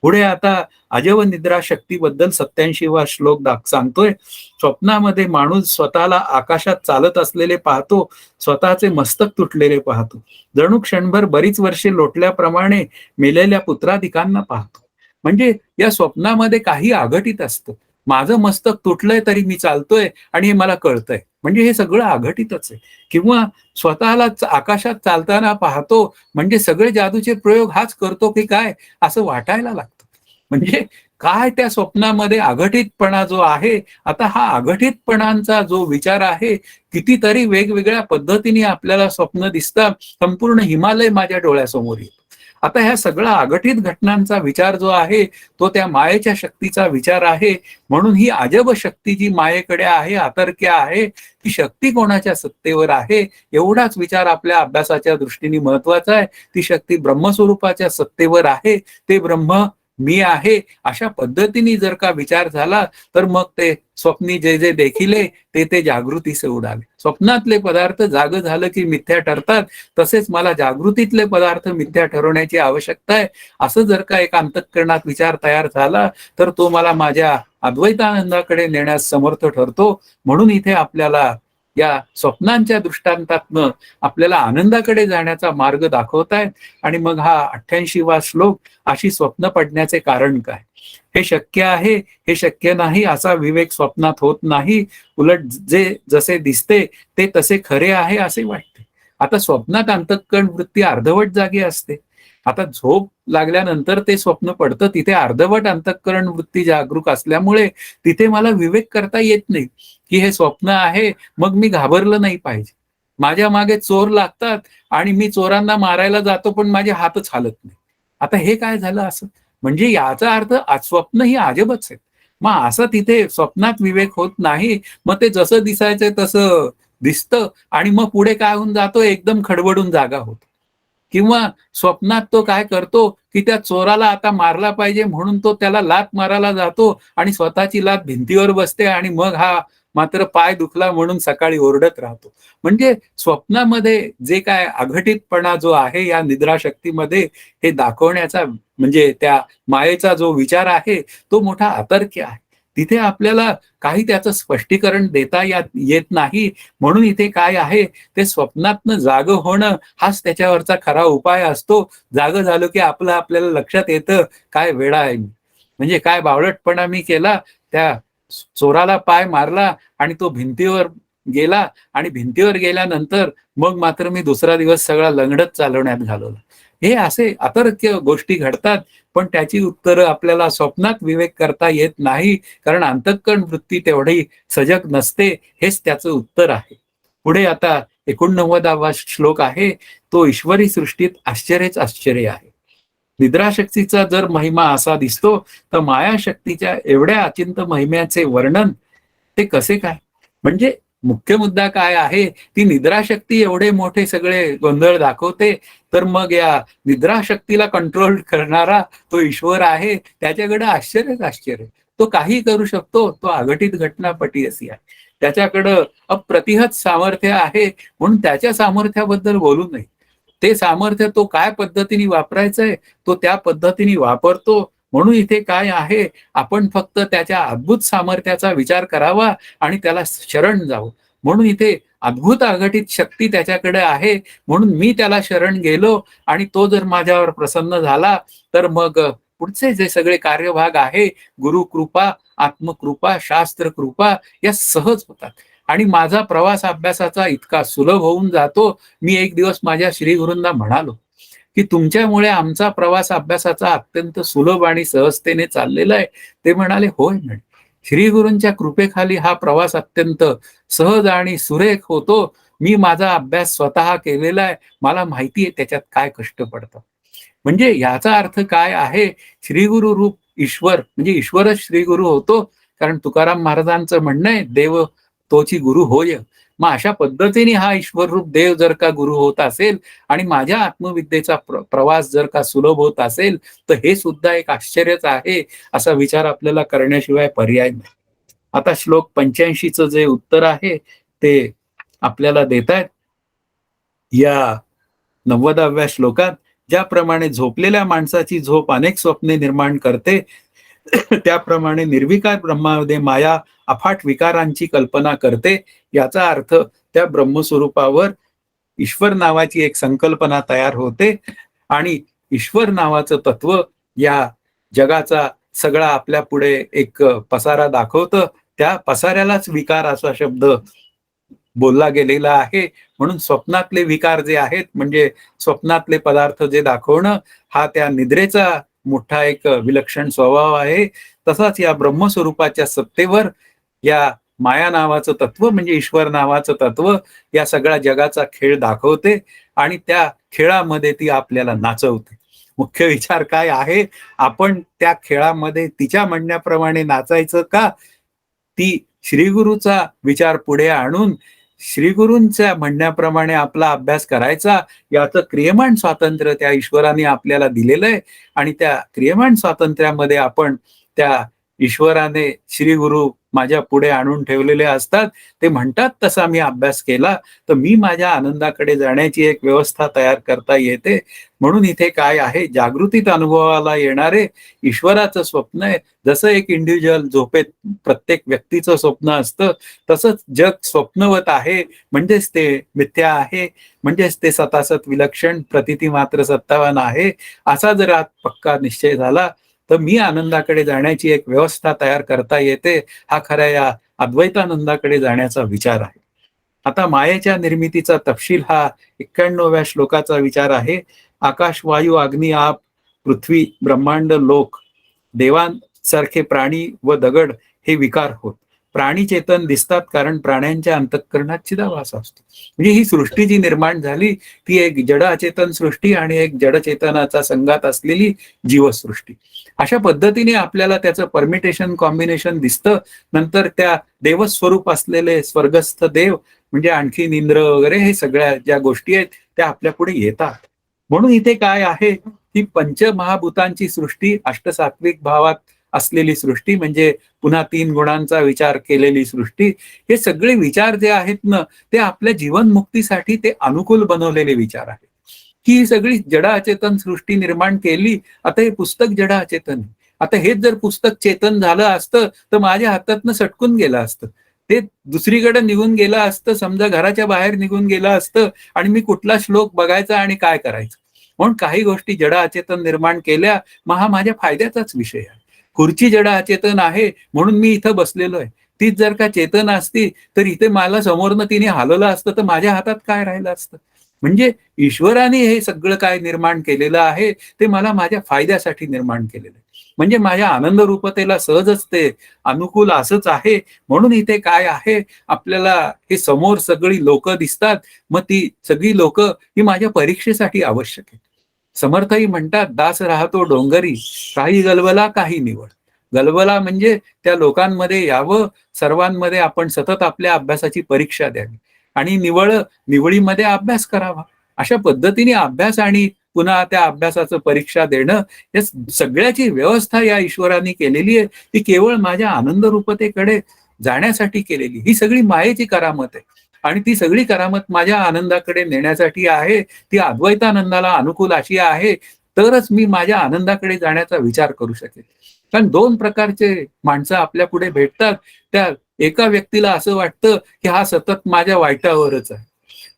पुढे आता अजब निद्रा शक्तीबद्दल 87वा श्लोक सांगतोय. स्वप्नामध्ये माणूस स्वतःला आकाशात चालत असलेले पाहतो, स्वतःचे मस्तक तुटलेले पाहतो. जणू क्षणभर बरीच वर्षे लोटल्याप्रमाणे मेलेल्या पुत्राधिकांना पाहतो. म्हणजे या स्वप्नामध्ये काही अघटित असतं. माझं मस्तक तुटलंय तरी मी चालतोय आणि हे मला कळतंय. म्हणजे हे सगळं अघटितच आहे. किंवा स्वतःलाच आकाशात चालताना पाहतो, म्हणजे सगळे जादूचे प्रयोग हाच करतो की काय असं वाटायला लागतं. म्हणजे काय त्या स्वप्नामध्ये अघटितपणा जो आहे, आता हा अघटितपणांचा जो विचार आहे, कितीतरी वेगवेगळ्या पद्धतीने आपल्याला स्वप्न दिसतात. संपूर्ण हिमालय माझ्या डोळ्यासमोर येतो. आता ह्या सगळ्या अघटित घटनांचा विचार जो आहे, तो त्या मायेच्या शक्तीचा विचार आहे. म्हणून ही अजब शक्ती जी मायेकडे आहे, अतर्क्य आहे, ती शक्ती कोणाच्या सत्तेवर आहे, एवढाच विचार आपल्या अभ्यासाच्या दृष्टीने महत्वाचा आहे. ती शक्ती ब्रह्मस्वरूपाच्या सत्तेवर आहे. ते ब्रह्म मी आहे, अशा पद्धतीने जर का विचार झाला, तर मग ते स्वप्नी जे जे देखिले ते ते जागृतीसे उडाले. स्वप्नातले पदार्थ जाग झालं की मिथ्या ठरतात, तसेच मला जागृतीतले पदार्थ मिथ्या ठरवण्याची आवश्यकता आहे. असं जर का एक अंतःकरणात विचार तयार झाला, तर तो मला माझ्या अद्वैतानंदाकडे नेण्यास समर्थ ठरतो. म्हणून इथे आपल्याला या स्वप्नांच्या दृष्टांतातनं आपल्याला आनंदाकडे जाण्याचा मार्ग दाखवतायत. आणि मग हा 88वा श्लोक, अशी स्वप्न पडण्याचे कारण काय? हे शक्य आहे, हे शक्य नाही असा विवेक स्वप्नात होत नाही. उलट जे जसे दिसते ते तसे खरे आहे असे वाटते. आता स्वप्नात अंतःकरण वृत्ती अर्धवट जागी असते. आता झोप लागल्यानंतर ते स्वप्न पडतं, तिथे अर्धवट अंतःकरण वृत्ती जागरूक असल्यामुळे तिथे मला विवेक करता येत नाही, की हे स्वप्न आहे, मग मी घाबरलं नाही पाहिजे. माझ्या मागे चोर लागतात आणि मी चोरांना मारायला जातो, पण माझे हातच हालत नाही. आता हे काय झालं असं? म्हणजे याचा अर्थ स्वप्न ही अजबच आहे. मग असं तिथे स्वप्नात विवेक होत नाही. मग ते जसं दिसायचंय तसं दिसतं आणि मग पुढे काय होऊन जातो, एकदम खडबडून जागा होतो. किंवा स्वप्नात तो काय करतो, की त्या चोराला आता मारला पाहिजे म्हणून तो त्याला लाथ मारायला जातो आणि स्वतःची लाथ भिंतीवर बसते आणि मग हा मात्र पाय दुखला म्हणून सकाळी ओरडत राहतो. म्हणजे स्वप्नामध्ये जे काय अघटितपणा जो आहे या निद्राशक्तीमध्ये, हे दाखवण्याचा म्हणजे त्या मायेचा जो विचार आहे, तो मोठा अतर्क्य आहे. तिथे आपल्याला काही त्याचं स्पष्टीकरण देता येत नाही. म्हणून इथे काय आहे, ते स्वप्नातनं जागं होणं हाच त्याच्यावरचा खरा उपाय असतो. जागं झालो की आपल्याला लक्षात येतं, काय वेडा आहे मी. म्हणजे काय बावळटपणा मी केला. त्या चोराला पाय मारला आणि तो भिंतीवर गेला आणि भिंतीवर गेल्यानंतर मग मात्र मी दुसरा दिवस सगळा लंगडत चालवण्यात घालवला. हे असे अतर्क्य गोष्टी घडतात, पण त्याची उत्तरं आपल्याला स्वप्नात विवेक करता येत नाही, कारण अंतःकरण वृत्ती तेवढी सजग नसते. हेच त्याचं उत्तर आहे. पुढे आता 89वा श्लोक आहे, तो ईश्वरी सृष्टीत आश्चर्यच आश्चर्य आहे. निद्राशक्तीचा जर महिमा असा दिसतो, तर मायाशक्तीच्या एवढ्या अचिंत महिम्याचे वर्णन ते कसे काय? म्हणजे मुख्य मुद्दा काय आहे, ती निद्राशक्ती एवढे मोठे सगळे गोंधळ दाखवते, तर मग या निद्राशक्तीला कंट्रोल करणारा तो ईश्वर आहे, त्याच्याकडे आश्चर्यच आश्चर्य. तो काही करू शकतो, तो अघटित घटनापटी आहे. त्याच्याकडं अप्रतिहत सामर्थ्य आहे, म्हणून त्याच्या सामर्थ्याबद्दल बोलू नये. ते सामर्थ्य तो काय पद्धतीने वापरायचंय, तो त्या पद्धतीने वापरतो. म्हणून इथे काय आहे, आपण फक्त त्याच्या अद्भुत सामर्थ्याचा विचार करावा आणि त्याला शरण जावं. म्हणून इथे अद्भुत अघटित शक्ती त्याच्याकडे आहे, म्हणून मी त्याला शरण गेलो आणि तो जर माझ्यावर प्रसन्न झाला, तर मग पुढचे जे सगळे कार्यभाग आहे, गुरुकृपा, आत्मकृपा, शास्त्रकृपा, या सहज होतात आणि माझा प्रवास अभ्यासाचा इतका सुलभ होऊन जातो. मी एक दिवस माझ्या श्रीगुरूंना म्हणालो, की तुमच्यामुळे आमचा प्रवास अभ्यासाचा अत्यंत सुलभ आणि सहजतेने चाललेला आहे. ते म्हणाले, होय म्हणे. श्रीगुरूंच्या कृपेखाली हा प्रवास अत्यंत सहज आणि सुरेख होतो. मी माझा अभ्यास स्वतः केलेला आहे. मला माहिती आहे त्याच्यात काय कष्ट पडतात. म्हणजे याचा अर्थ काय आहे, श्रीगुरु रूप ईश्वर म्हणजे ईश्वरच श्रीगुरु होतो. कारण तुकाराम महाराजांचं म्हणणं आहे, देव तोची गुरु होय. मग अशा पद्धतीने हा ईश्वर रूप देव जर का गुरु होत असेल आणि माझ्या आत्मविद्येचा प्रवास जर का सुलभ होत असेल, तर हे सुद्धा एक आश्चर्यच आहे, असा विचार आपल्याला करण्याशिवाय पर्याय नाही. आता श्लोक 85चं जे उत्तर आहे, ते आपल्याला देतायत या 90व्या श्लोकात. ज्याप्रमाणे झोपलेल्या माणसाची झोप अनेक स्वप्ने निर्माण करते, त्याप्रमाणे निर्विकार ब्रह्मामध्ये माया अफाट विकारांची कल्पना करते. याचा अर्थ त्या ब्रह्मस्वरूपावर ईश्वर नावाची एक संकल्पना तयार होते आणि ईश्वर नावाचं तत्व या जगाचा सगळा आपल्या पुढे एक पसारा दाखवतं. त्या पसाऱ्यालाच विकार असा शब्द बोलला गेलेला आहे. म्हणून स्वप्नातले विकार जे आहेत, म्हणजे स्वप्नातले पदार्थ जे दाखवणं, हा त्या निद्रेचा मोठा एक विलक्षण स्वभाव आहे. तसाच या ब्रह्मस्वरूपाच्या सत्तेवर या माया नावाचं तत्व, म्हणजे ईश्वर नावाचं तत्व, या सगळ्या जगाचा खेळ दाखवते आणि त्या खेळामध्ये ती आपल्याला नाचवते. मुख्य विचार काय आहे? आपण त्या खेळामध्ये तिच्या म्हणण्याप्रमाणे नाचायचं का? ती श्रीगुरूचा विचार पुढे आणून श्रीगुरूंच्या म्हणण्याप्रमाणे आपला अभ्यास करायचा, याचं क्रियमाण स्वातंत्र्य त्या ईश्वराने आपल्याला दिलेलं आहे. आणि त्या क्रियमाण स्वातंत्र्यामध्ये आपण त्या ईश्वराने श्रीगुरु माझ्या पुढे आणून ठेवलेले असतात. ते म्हणतात तसा मी अभ्यास केला तर मी माझ्या आनंदाकडे जाण्याची एक व्यवस्था तयार करता येते. म्हणून इथे काय आहे, जागृतीत अनुभवाला येणारे ईश्वराचं स्वप्न आहे. जसं एक इंडिव्हिज्युअल झोपेत प्रत्येक व्यक्तीचं स्वप्न असतं, तसंच जग स्वप्नवत आहे, म्हणजेच ते मिथ्या आहे, म्हणजेच ते सतासत विलक्षण प्रतिती मात्र सत्तावान आहे. असा जर आज पक्का निश्चय झाला तर मी आनंदाकडे जाण्याची एक व्यवस्था तयार करता येते. हा खऱ्या या अद्वैतानंदाकडे जाण्याचा विचार आहे. आता मायेच्या निर्मितीचा तपशील हा 91व्या श्लोकाचा विचार आहे. आकाश, वायू, अग्नी, आप, पृथ्वी, ब्रह्मांड, लोक, देवांसारखे प्राणी व दगड हे विकार होत. प्राणी चेतन दिसतात कारण प्राण्यांच्या अंतःकरणात चिदाभास असतो. म्हणजे ही सृष्टी जी निर्माण झाली ती एक जड अचेतन सृष्टी आणि एक जड चेतनाचा संघात असलेली जीवसृष्टी. अशा पद्धतीने आपल्याला त्याचं परमिटेशन कॉम्बिनेशन दिसतं. नंतर त्या देवस्वरूप असलेले स्वर्गस्थ देव म्हणजे आणखीन इंद्र वगैरे हे सगळ्या ज्या गोष्टी आहेत त्या आपल्या पुढे येतात. म्हणून इथे काय आहे, ही पंचमहाभूतांची सृष्टी, अष्टसात्विक भावात असलेली सृष्टी, म्हणजे पुन्हा 3 गुणांचा विचार केलेली सृष्टी, हे सगळे विचार जे आहेत ना ते आपल्या जीवनमुक्तीसाठी ते अनुकूल बनवलेले विचार आहेत. ही सगळी जड अचेतन सृष्टी निर्माण केली. आता हे पुस्तक जड अचेतन, आता हेच जर पुस्तक चेतन झालं असतं तर माझ्या हातातनं सटकून गेलं असतं, ते दुसरीकडे निघून गेलं असतं, समजा घराच्या बाहेर निघून गेलं असतं आणि मी कुठला श्लोक बघायचा आणि काय करायचं. म्हणून काही गोष्टी जड अचेतन निर्माण केल्या, मग हा माझ्या फायद्याचाच विषय आहे. खुर्ची जड अचेतन आहे म्हणून मी इथं बसलेलो आहे. तीच जर का चेतन असती तर इथे मला समोरनं तिने हलवलं असतं तर माझ्या हातात काय राहिलं असतं. म्हणजे ईश्वराने हे सगळं काय निर्माण केलेलं आहे ते मला माझ्या फायद्यासाठी निर्माण केलेलं आहे. म्हणजे माझ्या आनंद रूपतेला सहजच ते अनुकूल असंच आहे. म्हणून इथे काय आहे, आपल्याला हे समोर सगळी लोक दिसतात, मग ती सगळी लोक ही माझ्या परीक्षेसाठी आवश्यक आहे. समर्थही म्हणतात, दास राहतो डोंगरी, काही गलबला काही निवड. गलबला म्हणजे त्या लोकांमध्ये यावं, सर्वांमध्ये आपण सतत आपल्या अभ्यासाची परीक्षा द्यावी आणि निवळीमध्ये अभ्यास करावा. अशा पद्धतीने अभ्यास आणि पुन्हा त्या अभ्यासाचं परीक्षा देणं, या सगळ्याची व्यवस्था या ईश्वराने केलेली आहे. ती केवळ माझ्या आनंद रूपतेकडे जाण्यासाठी केलेली. ही सगळी मायेची करामत आहे आणि ती सगळी करामत माझ्या आनंदाकडे नेण्यासाठी आहे. ती अद्वैतानंदाला अनुकूल अशी आहे, तरच मी माझ्या आनंदाकडे जाण्याचा विचार करू शकेल. कारण 2 प्रकारचे माणसं आपल्या पुढे भेटतात. त्या एका व्यक्तीला असं वाटतं की हा सतत माझ्या वाईटावरच आहे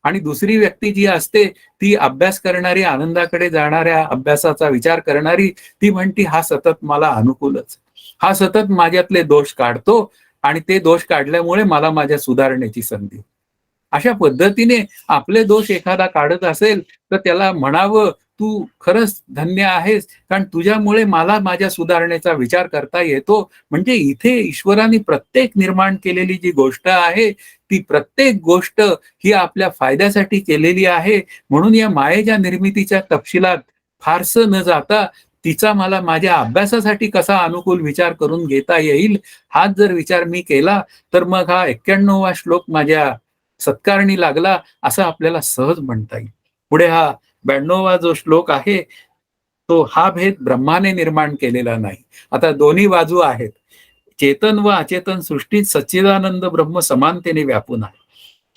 आणि दुसरी व्यक्ती जी असते ती अभ्यास करणारी, आनंदाकडे जाणाऱ्या, अभ्यासाचा विचार करणारी, ती म्हणती हा सतत मला अनुकूलच, हा सतत माझ्यातले दोष काढतो आणि ते दोष काढल्यामुळे मला माझ्या सुधारण्याची संधी. अशा पद्धतीने आपले दोष एखादा काढत असेल तर त्याला म्हणावं, तू खरंच धन्य आहेस, कारण तुझ्यामुळे मला माझ्या सुधारणेचा विचार करता येतो. म्हणजे इथे ईश्वराने प्रत्येक निर्माण केलेली जी गोष्ट आहे ती प्रत्येक गोष्ट ही आपल्या फायद्यासाठी केलेली आहे. म्हणून या मायेच्या निर्मितीच्या तपशिलात फारसं न जाता तिचा मला माझ्या अभ्यासासाठी कसा अनुकूल विचार करून घेता येईल, हाच जर विचार मी केला तर मग हा 91वा श्लोक माझ्या सत्कारणी लागला असं आपल्याला सहज म्हणता येईल. पुढे हा 92वा जो श्लोक आहे तो हा भेद ब्रह्माने निर्माण केलेला नाही. आता दोन्ही बाजू आहेत. चेतन व अचेतन सृष्टीत सच्चिदानंद ब्रह्म समानतेने व्यापून आहे.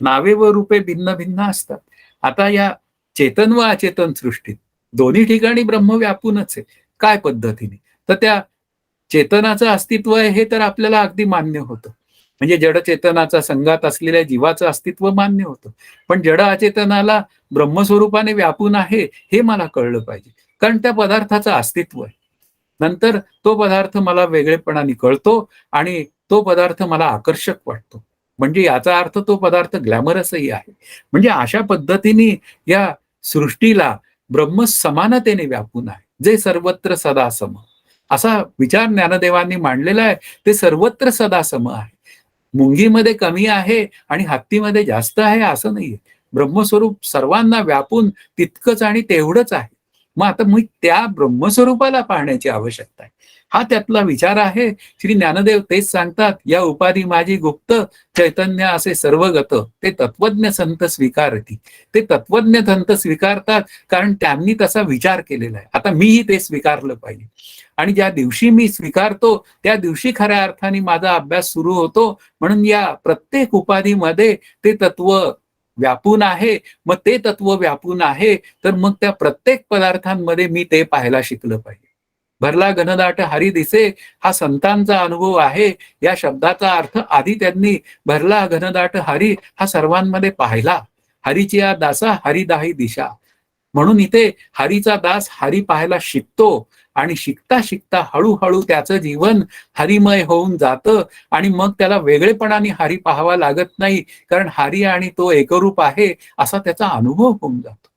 नावे व रूपे भिन्न भिन्न असतात. आता या चेतन व अचेतन सृष्टीत दोन्ही ठिकाणी ब्रह्म व्यापूनच आहे. काय पद्धतीने? तर त्या चेतनाचं अस्तित्व आहे हे तर आपल्याला अगदी मान्य होतं. म्हणजे जड चेतनाचा संघात असलेल्या जीवाचं अस्तित्व मान्य होतं. पण जड अचेतनाला ब्रह्मस्वरूपाने व्यापून आहे हे मला कळलं पाहिजे. कारण त्या पदार्थाचं अस्तित्व आहे. नंतर तो पदार्थ मला वेगळेपणाने कळतो आणि तो पदार्थ मला आकर्षक वाटतो. म्हणजे याचा अर्थ तो पदार्थ ग्लॅमरसही आहे. म्हणजे अशा पद्धतीने या सृष्टीला ब्रह्म समानतेने व्यापून आहे, जे सर्वत्र सदा सम. असा विचार ज्ञानदेवांनी मांडलेला आहे. ते सर्वत्र सदा सम आहे. मुंगीमध्ये कमी आहे आणि हत्तीमध्ये जास्त आहे असं नाहीये. ब्रह्मस्वरूप सर्वांना व्यापून तितकंच आणि तेवढंच आहे. मग आता मी त्या ब्रह्मस्वरूपाला पाहण्याची आवश्यकता आहे. हा त्यातला विचार आहे. श्री ज्ञानदेव तेच सांगतात, या उपाधी माझी गुप्त, चैतन्य असे सर्वगत, ते तत्वज्ञ संत स्वीकारती. ते तत्वज्ञ संत स्वीकारतात कारण त्यांनी तसा विचार केलेला आहे. आता मीही ते स्वीकारलं पाहिजे. आणि ज्या दिवशी मी स्वीकारतो त्या दिवशी खऱ्या अर्थाने माझा अभ्यास सुरू होतो. म्हणून या प्रत्येक उपाधीमध्ये ते तत्व व्यापून आहे. मग ते तत्व व्यापून आहे तर मग त्या प्रत्येक पदार्थांमध्ये मी ते पाहायला शिकलं पाहिजे. भरला घनदाट हरी दिसे हा संतांचा अनुभव आहे. या शब्दाचा अर्थ आधी त्यांनी भरला घनदाट हरी हा सर्वांमध्ये पाहिला. हरीची या दासा हरिदाही दिशा. म्हणून इथे हरीचा दास हरी पाहायला शिकतो आणि शिकता शिकता हळूहळू त्याचं जीवन हरिमय होऊन जातं आणि मग त्याला वेगळेपणाने हरी पाहावा लागत नाही. कारण हरी आणि तो एकरूप आहे असा त्याचा अनुभव होऊन जातो.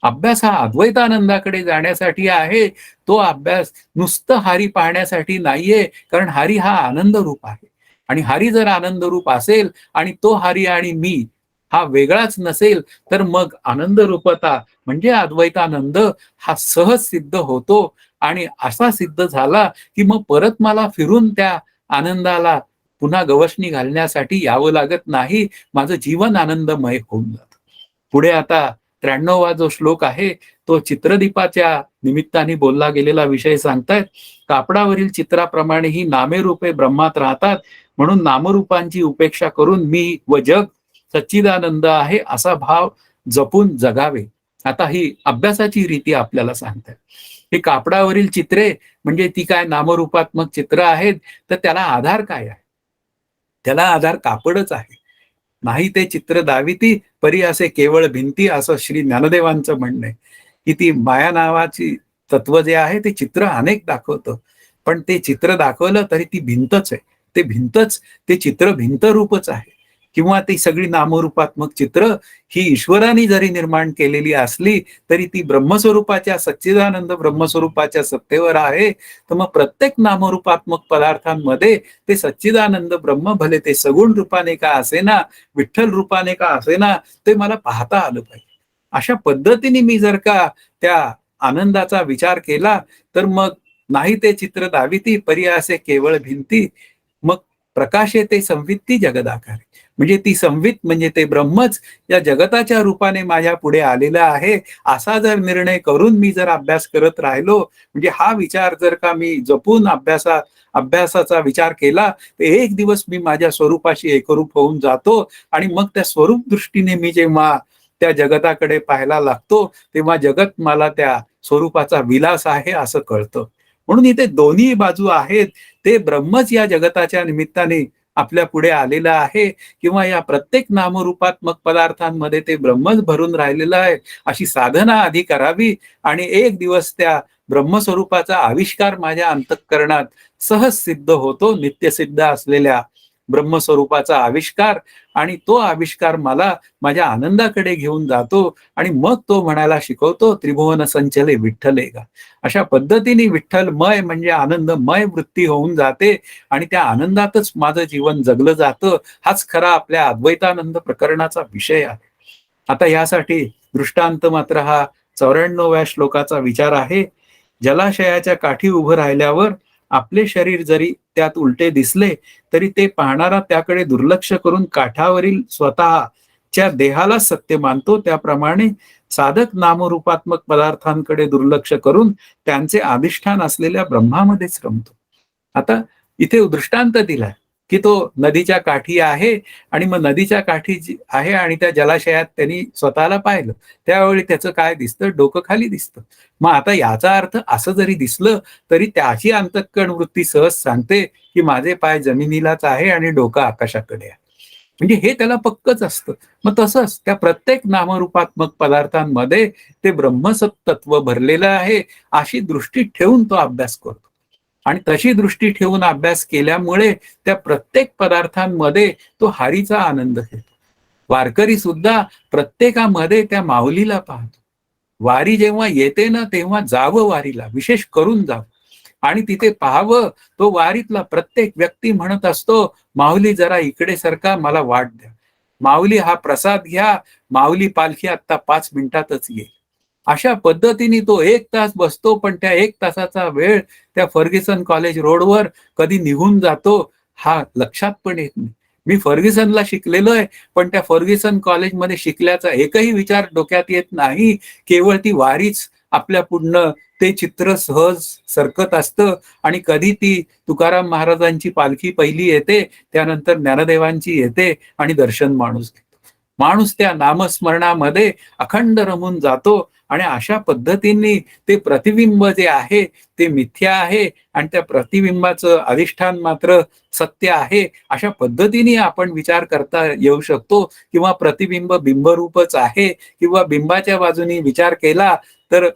अभ्यास हा अद्वैतानंदाकडे जाण्यासाठी आहे. तो अभ्यास नुसतं हरी पाहण्यासाठी नाहीये. कारण हरी हा आनंद रूप आहे आणि हरी जर आनंद रूप असेल आणि तो हरी आणि मी हा वेगळाच नसेल तर मग आनंद रूपता म्हणजे अद्वैतानंद हा सहज सिद्ध होतो. आणि असा सिद्ध झाला की मग परत मला फिरून त्या आनंदाला पुन्हा गवसणी घालण्यासाठी यावं लागत नाही. माझं जीवन आनंदमय होऊन जातं. पुढे आता 93वा जो श्लोक आहे तो चित्रदीपाच्या निमित्ताने बोलला गेलेला विषय सांगतायत. कापडावरील चित्राप्रमाणे ही नामे रूपे ब्रह्मात राहतात. म्हणून नामरूपांची उपेक्षा करून मी व जग सच्चिदानंद आहे असा भाव जपून जगावे. आता ही अभ्यासाची रीती आपल्याला सांगतात. हे कापडावरील चित्रे म्हणजे ती काय नामरूपात्मक चित्र आहेत. तर त्याला आधार काय आहे? त्याला आधार कापडच आहे. नाही ते चित्र दाविती परी असे केवळ भिंती, असं श्री ज्ञानदेवांचं म्हणणं आहे. की ती माया नावाची तत्व जे आहे ते चित्र अनेक दाखवतं. पण ते चित्र दाखवलं तरी ती भिंतच आहे. ते भिंतच, ते चित्र भिंत रूपच आहे. किंवा ती सगळी नामरूपात्मक चित्र ही ईश्वराने जरी निर्माण केलेली असली तरी ती ब्रह्मस्वरूपाच्या सच्चिदानंद ब्रह्मस्वरूपाच्या सत्तेवर आहे. तर मग प्रत्येक नामरूपात्मक पदार्थांमध्ये ते सच्चिदानंद ब्रह्म, भले ते सगुण रूपाने का असेना, विठ्ठल रूपाने का असेना, ते मला पाहता आलं पाहिजे. अशा पद्धतीने मी जर का त्या आनंदाचा विचार केला तर मग नाही ते चित्र दाविती परी असे केवळ भिंती, मग प्रकाशे ते संवित्ती जगदाकारे. म्हणजे ती संवित म्हणजे ते ब्रह्मच या जगताच्या रूपाने माझ्या पुढे आलेला आहे. असा जर निर्णय करून मी जर अभ्यास करत राहिलो, म्हणजे हा विचार जर का मी जपून अभ्यासाचा विचार केला तर एक दिवस मी माझ्या स्वरूपाशी एकरूप होऊन जातो. आणि मग त्या स्वरूप दृष्टीने मी जेव्हा त्या जगताकडे पाहायला लागतो तेव्हा जगत मला त्या स्वरूपाचा विलास आहे असं कळतं. म्हणून इथे दोन्ही बाजू आहेत. ते ब्रह्मच या जगताच्या निमित्ताने आपल्या पुढे आलेलं आहे किंवा या प्रत्येक नामरूपात्मक पदार्थांमध्ये ते ब्रह्मच भरून राहिलेलं आहे. अशी साधना आधी करावी आणि एक दिवस त्या ब्रह्मस्वरूपाचा आविष्कार माझ्या अंतःकरणात सहज सिद्ध होतो. नित्यसिद्ध असलेल्या ब्रह्मस्वरूपाचा आविष्कार. आणि तो आविष्कार मला माझ्या आनंदाकडे घेऊन जातो आणि मग तो म्हणायला शिकवतो, त्रिभुवन संचले विठ्ठले गा. अशा पद्धतीने विठ्ठलमय म्हणजे आनंदमय वृत्ती होऊन जाते आणि त्या आनंदातच माझं जीवन जगलं जातं. हाच खरा आपल्या अद्वैतानंद प्रकरणाचा विषय आहे. आता यासाठी दृष्टांत मात्र हा 94व्या श्लोकाचा विचार आहे. जलाशयाच्या काठी उभं राहिल्यावर आपले शरीर जरी त्यात उलटे दिसले तरी ते पाहणारा त्याकडे दुर्लक्ष करून काठावरील स्वतःच्या देहाला सत्य मानतो. त्याप्रमाणे साधक नामरूपात्मक पदार्थांकडे दुर्लक्ष करून त्यांचे अधिष्ठान असलेल्या ब्रह्मामध्येच रमतो. आता इथे दृष्टांत दिलाय की तो नदीच्या काठी आहे आणि मग नदीच्या काठी जी आहे आणि त्या जलाशयात त्यांनी स्वतःला पाहिलं. त्यावेळी त्याचं काय दिसतं? डोकं खाली दिसतं. मग आता याचा अर्थ असं जरी दिसलं, तरी त्याची अंतःकरण वृत्ती सहज सांगते, की माझे पाय जमिनीलाच आहे आणि डोकं आकाशाकडे आहे. म्हणजे हे त्याला पक्कच असतं. मग तसंच त्या प्रत्येक नामरूपात्मक पदार्थांमध्ये ते ब्रह्मसत्तत्व भरलेलं आहे, अशी दृष्टी ठेवून तो अभ्यास करतो. आणि तशी दृष्टी ठेवून अभ्यास केल्यामुळे त्या प्रत्येक पदार्थांमध्ये तो हरीचा आनंद घेतो. वारकरी सुद्धा प्रत्येकामध्ये त्या माऊलीला पाहतो. वारी जेव्हा येते ना, तेव्हा जावं वारीला, विशेष करून जावं आणि तिथे पाहावं. तो वारीतला प्रत्येक व्यक्ती म्हणत असतो, "माऊली जरा इकडे सरका, मला वाट द्या. माऊली हा प्रसाद घ्या, माऊली पालखी आत्ता 5 मिनिटातच येईल." अशा पद्धतीने तो 1 तास बसतो, पण त्या 1 तासाचा वेळ त्या फर्ग्युसन कॉलेज रोडवर कधी निघून जातो, हा लक्षात पण येत नाही. मी फर्ग्युसनला शिकलेलो आहे, पण त्या फर्ग्युसन कॉलेजमध्ये शिकल्याचा एकही विचार डोक्यात येत नाही. केवळ ती वारीच आपल्या पुढनं ते चित्र सहज सरकत असतं आणि कधी ती तुकाराम महाराजांची पालखी पहिली येते, त्यानंतर ज्ञानदेवांची येते आणि दर्शन माणूस घेतो. माणूस त्या नामस्मरणामध्ये अखंड रमून जातो आणि अशा पद्धतीने ते प्रतिबिंब जे आहे ते मिथ्या आहे आणि त्या प्रतिबिंबाचं अधिष्ठान मात्र सत्य आहे. अशा पद्धतीने आपण विचार करता येऊ शकतो किंवा प्रतिबिंब बिंबरूपच आहे किंवा बिंबाच्या बाजूने विचार केला तर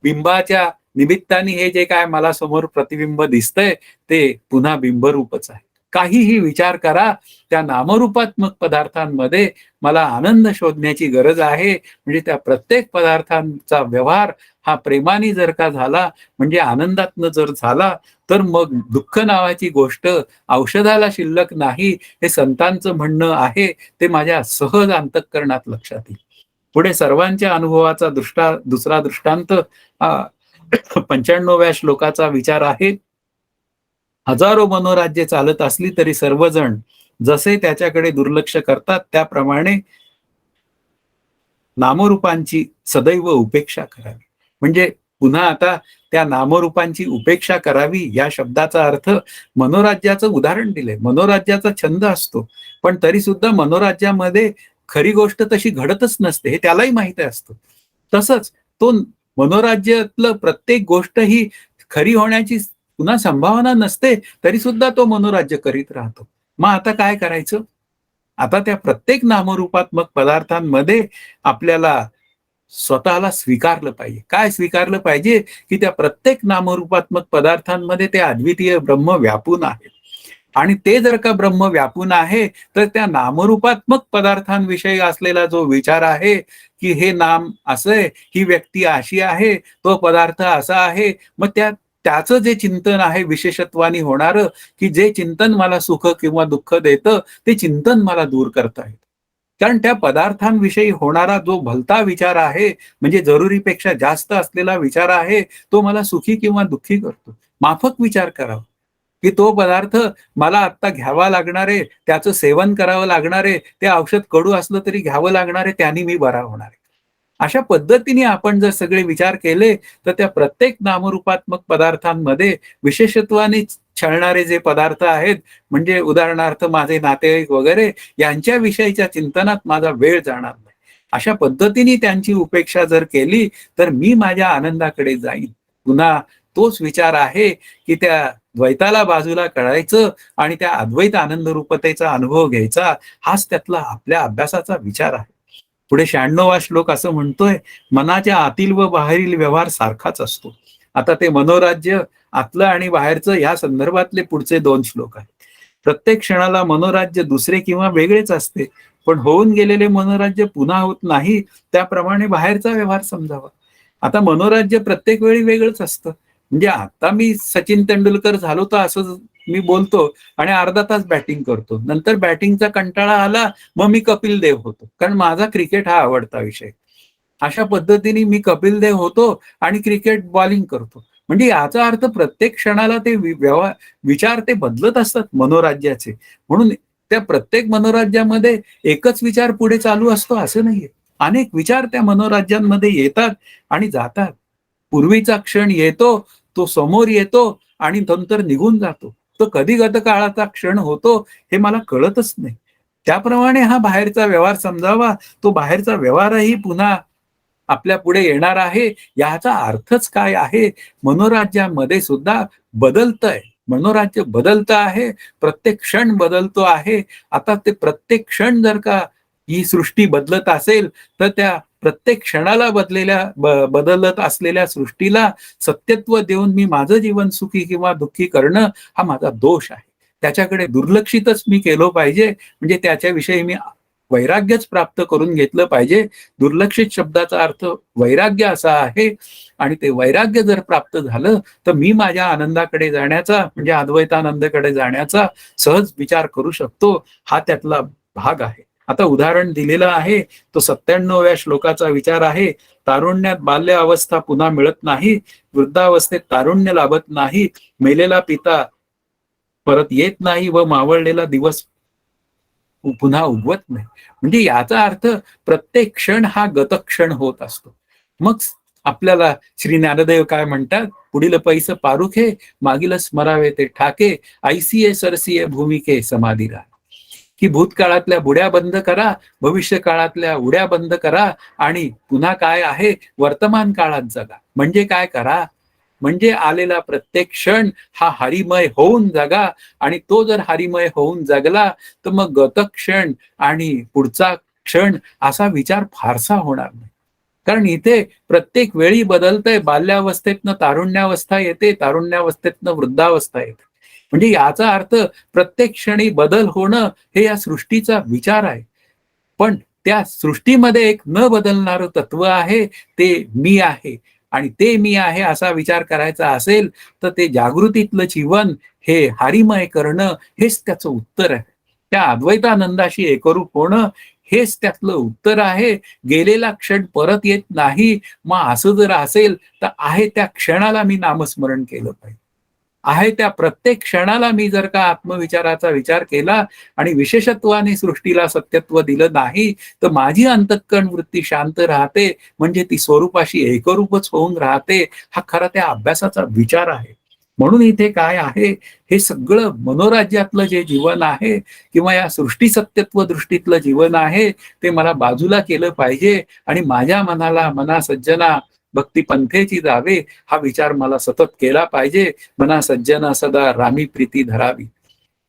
बिंबाच्या निमित्ताने हे जे काय मला समोर प्रतिबिंब दिसतंय ते पुन्हा बिंबरूपच आहे. काहीही विचार करा, त्या नामरूपात्मक पदार्थांमध्ये मला आनंद शोधण्याची गरज आहे. म्हणजे त्या प्रत्येक पदार्थांचा व्यवहार हा प्रेमाने जर का झाला, म्हणजे आनंदातनं जर झाला, तर मग दुःख नावाची गोष्ट औषधाला शिल्लक नाही, हे संतांचं म्हणणं आहे. ते माझ्या सहज अंतःकरणात लक्षात येईल. पुढे सर्वांच्या अनुभवाचा दुसरा दृष्टांत 95व्या श्लोकाचा विचार आहे. हजारो मनोराज्ये चालत असली तरी सर्वजण जसे त्याच्याकडे दुर्लक्ष करतात, त्याप्रमाणे नामरूपांची सदैव उपेक्षा करावी. म्हणजे पुन्हा आता त्या नामरूपांची उपेक्षा करावी या शब्दाचा अर्थ मनोराज्याचं उदाहरण दिलंय. मनोराज्याचा छंद असतो, पण तरी सुद्धा मनोराज्यामध्ये खरी गोष्ट तशी घडतच नसते, हे त्यालाही माहिती असतं. तसंच तो मनोराज्यातलं प्रत्येक गोष्ट ही खरी होण्याची पुन्हा संभावना नसते, तरी सुद्धा तो मनोराज्य करीत राहतो. मग आता काय करायचं? आता त्या प्रत्येक नामरूपात्मक पदार्थांमध्ये आपल्याला स्वतःला स्वीकारलं पाहिजे. काय स्वीकारलं पाहिजे? की त्या प्रत्येक नामरूपात्मक पदार्थांमध्ये ते अद्वितीय ब्रह्म व्यापून आहे. आणि ते जर का ब्रह्म व्यापून आहे, तर त्या नामरूपात्मक पदार्थांविषयी असलेला जो विचार आहे, की हे नाम असं आहे, ही व्यक्ती अशी आहे, तो पदार्थ असा आहे. मग त्याचं जे चिंतन आहे विशेषत्वाने होणारं, की जे चिंतन मला सुख किंवा दुःख देतं, ते चिंतन मला दूर करता येतं. कारण त्या पदार्थांविषयी होणारा जो भलता विचार आहे, म्हणजे जरुरीपेक्षा जास्त असलेला विचार आहे, तो मला सुखी किंवा दुःखी करतो. माफक विचार करावा, की तो पदार्थ मला आत्ता घ्यावा लागणार आहे, त्याचं सेवन करावं लागणार आहे, ते औषध कडू असलं तरी घ्यावं लागणार आहे, त्याने मी बरा होणार आहे. अशा पद्धतीने आपण जर सगळे विचार केले, तर त्या प्रत्येक नामरूपात्मक पदार्थांमध्ये विशेषत्वाने छळणारे जे पदार्थ आहेत, म्हणजे उदाहरणार्थ माझे नातेवाईक वगैरे यांच्या विषयीच्या चिंतनात माझा वेळ जाणार नाही. अशा पद्धतीने त्यांची उपेक्षा जर केली, तर मी माझ्या आनंदाकडे जाईन. पुन्हा तोच विचार आहे, की त्या द्वैताला बाजूला करायचं आणि त्या अद्वैत आनंद रूपतेचा अनुभव घ्यायचा, हाच त्यातला आपल्या अभ्यासाचा विचार आहे. पुढे 96वा श्लोक असं म्हणतोय, मनाच्या आतील व बाहेरील व्यवहार सारखाच असतो. आता ते मनोराज्य आतलं आणि बाहेरचं या संदर्भातले पुढचे 2 श्लोक आहेत. प्रत्येक क्षणाला मनोराज्य दुसरे किंवा वेगळेच असते, पण होऊन गेलेले मनोराज्य पुन्हा होत नाही, त्याप्रमाणे बाहेरचा व्यवहार समजावा. आता मनोराज्य प्रत्येक वेळी वेगळंच असतं. म्हणजे आता मी सचिन तेंडुलकर झालो तर असं मी बोलतो आणि अर्धा तास बॅटिंग करतो. नंतर बॅटिंगचा कंटाळा आला, मग मी कपिल देव होतो. कारण माझा क्रिकेट हा आवडता विषय. अशा पद्धतीने मी कपिल देव होतो आणि क्रिकेट बॉलिंग करतो. म्हणजे याचा अर्थ प्रत्येक क्षणाला ते विचार ते बदलत असतात मनोराज्याचे. म्हणून त्या प्रत्येक मनोराज्यामध्ये एकच विचार पुढे चालू असतो असं नाहीये. अनेक विचार त्या मनोराज्यांमध्ये येतात आणि जातात. पूर्वीचा क्षण येतो, तो समोर येतो आणि नंतर निघून जातो. तो कधी गतकाळाचा क्षण होतो हे मला कळतच नाही. त्याप्रमाणे हा बाहेरचा व्यवहार समजावा, तो बाहेरचा व्यवहारही पुन्हा आपल्या पुढे येणार आहे. याचा अर्थच काय आहे? मनोराज्यामध्ये सुद्धा बदलतंय. मनोराज्य बदलतं आहे. प्रत्येक क्षण बदलतो आहे. आता ते प्रत्येक क्षण जर का ही सृष्टी बदलत असेल, तर त्या प्रत्येक क्षणाला बदलत असलेल्या सृष्टीला सत्यत्व देऊन मी माझं जीवन सुखी किंवा दुःखी करणं हा माझा दोष आहे. त्याच्याकडे दुर्लक्षितच मी केलं पाहिजे, म्हणजे त्याच्याविषयी मी वैराग्यच प्राप्त करून घेतलं पाहिजे. दुर्लक्षित शब्दाचा अर्थ वैराग्य असा आहे आणि ते वैराग्य जर प्राप्त झालं, तर मी माझ्या आनंदाकडे जाण्याचा म्हणजे अद्वैतानंदकडे जाण्याचा सहज विचार करू शकतो. हा त्यातला भाग आहे. आता उदाहरण दिलेलं आहे, तो 97व्या श्लोकाचा विचार आहे. तारुण्यात बाल्य अवस्था पुन्हा मिळत नाही, वृद्धावस्थेत तारुण्य लाभत नाही, मेलेला पिता परत येत नाही व मावळलेला दिवस पुन्हा उगवत नाही. म्हणजे याचा अर्थ प्रत्येक क्षण हा गतक्षण होत असतो. मग आपल्याला श्री ज्ञानदेव काय म्हणतात, पुढील पैस पारुखे, मागील स्मरावे ते ठाके, ऐसिये सरसिये भूमिके समाधी राहा. की भूतकाळातल्या बुड्या बंद करा, भविष्य काळातल्या उड्या बंद करा आणि पुन्हा काय आहे, वर्तमान काळात जगा. म्हणजे काय करा, म्हणजे आलेला प्रत्येक क्षण हा हरिमय होऊन जगा. आणि तो जर हरिमय होऊन जगला, तर मग गतक्षण आणि पुढचा क्षण असा विचार फारसा होणार नाही. कारण इथे प्रत्येक वेळी बदलतंय. बाल्यावस्थेतनं तारुण्यावस्था येते, तारुण्यावस्थेतनं वृद्धावस्था येते. म्हणजे याचा अर्थ प्रत्येक क्षणी बदल होणं हे या सृष्टीचा विचार आहे. पण त्या सृष्टीमध्ये एक न बदलणारं तत्व आहे, ते मी आहे. आणि ते मी आहे असा विचार करायचा असेल, तर ते जागृतीतलं जीवन हे हरिमय करणं हेच त्याचं उत्तर आहे. त्या अद्वैतानंदाशी एकरूप होणं हेच त्यातलं उत्तर आहे. गेलेला क्षण परत येत नाही. मग असं जर असेल, तर आहे त्या क्षणाला मी नामस्मरण केलं पाहिजे. आहे त्या प्रत्येक क्षणाला मी जर का आत्मविचाराचा विचार केला आणि विशेषत्वाने सृष्टीला सत्यत्व दिलं नाही, तर माझी अंतःकरण वृत्ती शांत राहते. म्हणजे ती स्वरूपाशी एकरूपच होऊन राहते. हा खरा त्या अभ्यासाचा विचार आहे. म्हणून इथे काय आहे, हे सगळं मनोराज्यातलं जे जीवन आहे किंवा या सृष्टी सत्यत्व दृष्टीतलं जीवन आहे, ते मला बाजूला केलं पाहिजे आणि माझ्या मनाला मना सज्जना भक्ती पंथेची जावे हा विचार मला सतत केला पाहिजे. मना सज्जना सदा रामी प्रीती धरावी.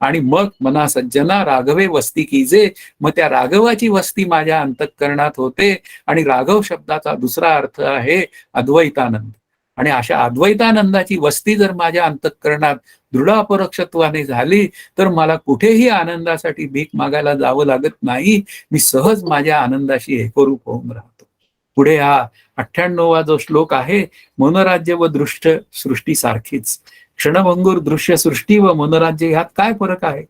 आणि मग मना सज्जना राघवे वस्ती कीजे. मग त्या राघवाची वस्ती माझ्या अंतःकरणात होते. आणि राघव शब्दाचा दुसरा अर्थ आहे अद्वैतानंद. आणि अशा अद्वैतानंदाची वस्ती जर माझ्या अंतःकरणात दृढ अपरोक्षत्वाने झाली, तर मला कुठेही आनंदासाठी भीक मागायला जावं लागत नाही. मी सहज माझ्या आनंदाशी एकरूप होऊन राहतो. पुढे हा 98वा जो श्लोक आहे, मनोराज्य व दृश्य सृष्टी सारखीच. क्षणभंगूर दृश्य सृष्टी व मनोराज्य ह्यात काय फरक आहे.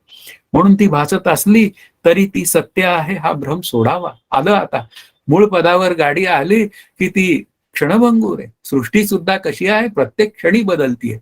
म्हणून ती भासत असली तरी ती सत्य आहे हा भ्रम सोडावा. आलं आता मूळ पदावर गाडी आली की ती क्षणभंगूर आहे. सृष्टी सुद्धा कशी आहे, प्रत्येक क्षणी बदलतीये.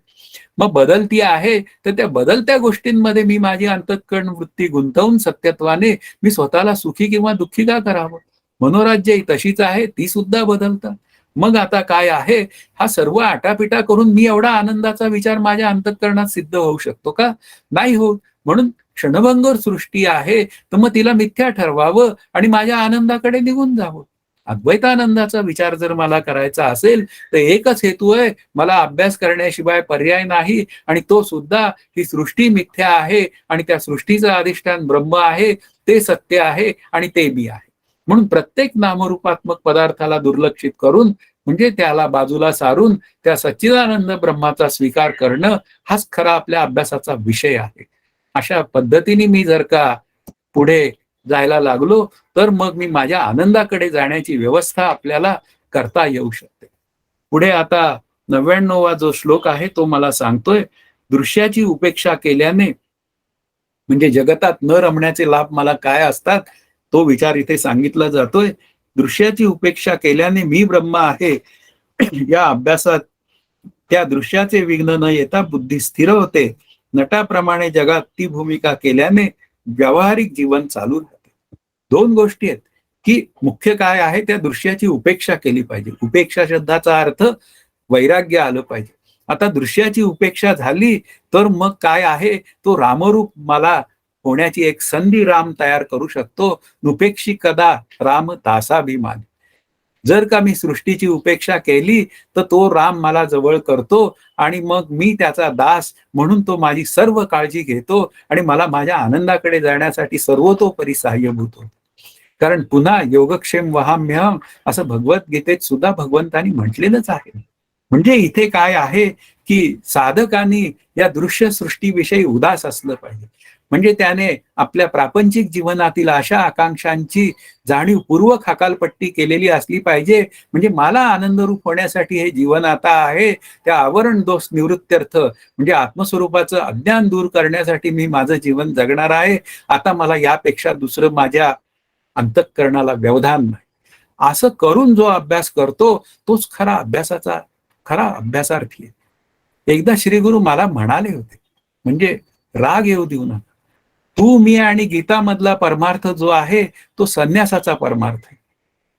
मग बदलती आहे, तर त्या बदलत्या गोष्टींमध्ये मी माझी अंतःकरण वृत्ती गुंतवून सत्यत्वाने मी स्वतःला सुखी किंवा दुःखी का करावं. मनोराज्य ही तशीच आहे, ती सुद्धा बदलतात. मग आता काय आहे, हा सर्व आटापिटा करून मी एवढा आनंदाचा विचार माझ्या अंतःकरणात सिद्ध होऊ शकतो का? नाही होत. म्हणून क्षणभंगूर सृष्टी आहे, तर मग तिला मिथ्या ठरवावं आणि माझ्या आनंदाकडे निघून जावं. अद्वैतानंदाचा विचार जर मला करायचा असेल, तर एकच हेतू आहे, मला अभ्यास करण्याशिवाय पर्याय नाही. आणि तो सुद्धा ही सृष्टी मिथ्या आहे आणि त्या सृष्टीचं अधिष्ठान ब्रह्म आहे, ते सत्य आहे आणि ते मी आहे. म्हणून प्रत्येक नामरूपात्मक पदार्थाला दुर्लक्षित करून म्हणजे त्याला बाजूला सारून त्या सच्चिदानंद ब्रह्माचा स्वीकार करणं हाच खरा आपल्या अभ्यासाचा विषय आहे. अशा पद्धतीने मी जर का पुढे जायला लागलो, तर मग मी माझ्या आनंदाकडे जाण्याची व्यवस्था आपल्याला करता येऊ शकते. पुढे आता 99वा जो श्लोक आहे तो मला सांगतोय, दृश्याची उपेक्षा केल्याने म्हणजे जगतात न रमण्याचे लाभ मला काय असतात, तो विचार इथे सांगितला जातोय. दृश्याची उपेक्षा केल्याने मी ब्रह्म आहे या अभ्यासात त्या दृश्याचे विघ्न न येता बुद्धी स्थिर होते. नटाप्रमाणे जगात ती भूमिका केल्याने व्यावहारिक जीवन चालू राहते. दोन गोष्टी आहेत की मुख्य काय आहे, त्या दृश्याची उपेक्षा केली पाहिजे. उपेक्षा शब्दाचा अर्थ वैराग्य आलं पाहिजे. आता दृश्याची उपेक्षा झाली तर मग काय आहे, तो रामरूप मला होण्याची एक संधी राम तयार करू शकतो. नुपेक्षी कदा राम दासाभिमान. जर का मी सृष्टीची उपेक्षा केली तर तो राम मला जवळ करतो आणि मग मी त्याचा दास म्हणून तो माझी सर्व काळजी घेतो आणि मला माझ्या आनंदाकडे जाण्यासाठी सर्वतोपरी सहाय्यभूत होतो. कारण पुन्हा योगक्षेम वहाम्यहम असं भगवद्गीतेत सुद्धा भगवंतांनी म्हटलेलंच आहे. म्हणजे इथे काय आहे की साधकांनी या दृश्य सृष्टीविषयी उदास असलं पाहिजे. म्हणजे त्याने आपल्या प्रापंचिक जीवनातील आशा आकांक्षांची जाणीवपूर्वक हकालपट्टी केलेली असली पाहिजे. म्हणजे मला आनंदरूप होण्यासाठी हे जीवन आता आहे, त्या आवरण दोष निवृत्त्यर्थ म्हणजे आत्मस्वरूपाचं अज्ञान दूर करण्यासाठी मी माझं जीवन जगणार आहे. आता मला यापेक्षा दुसरं माझ्या अंतःकरणाला व्यवधान नाही. असं करून जो अभ्यास करतो तोच खरा अभ्यासार्थी आहे. एकदा श्री गुरु मला म्हणाले होते, म्हणजे राग येऊ देऊ नका. तू मी आणि गीतामधला परमार्थ जो आहे तो संन्यासाचा परमार्थ आहे,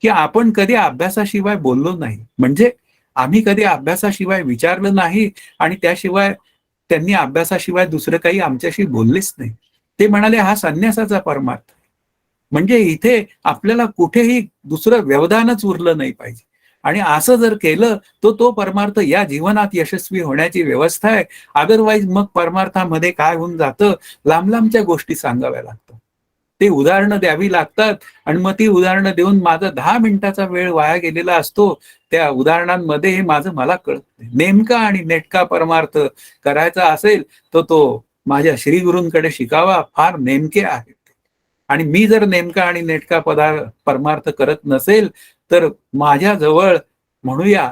की आपण कधी अभ्यासाशिवाय बोललो नाही. म्हणजे आम्ही कधी अभ्यासाशिवाय विचारलं नाही आणि त्याशिवाय त्यांनी अभ्यासाशिवाय दुसरं काही आमच्याशी बोललेच नाही. ते म्हणाले हा संन्यासाचा परमार्थ आहे. म्हणजे इथे आपल्याला कुठेही दुसरं व्यवधानच उरलं नाही पाहिजे. आणि असं जर केलं तर तो परमार्थ या जीवनात यशस्वी होण्याची व्यवस्था आहे. अदरवाईज मग परमार्थामध्ये काय होऊन जातं, लांब लांबच्या गोष्टी सांगाव्या लागतात. ते उदाहरणं द्यावी लागतात आणि मग ती उदाहरणं देऊन माझा 10 मिनिटाचा वेळ वाया गेलेला असतो. त्या उदाहरणांमध्ये हे माझं मला कळत नाही. नेमका आणि नेटका परमार्थ करायचा असेल तर तो माझ्या श्रीगुरूंकडे शिकावा. फार नेमके आहेत आणि मी जर नेमका आणि नेटका परमार्थ करत नसेल तर माझ्याजवळ म्हणूया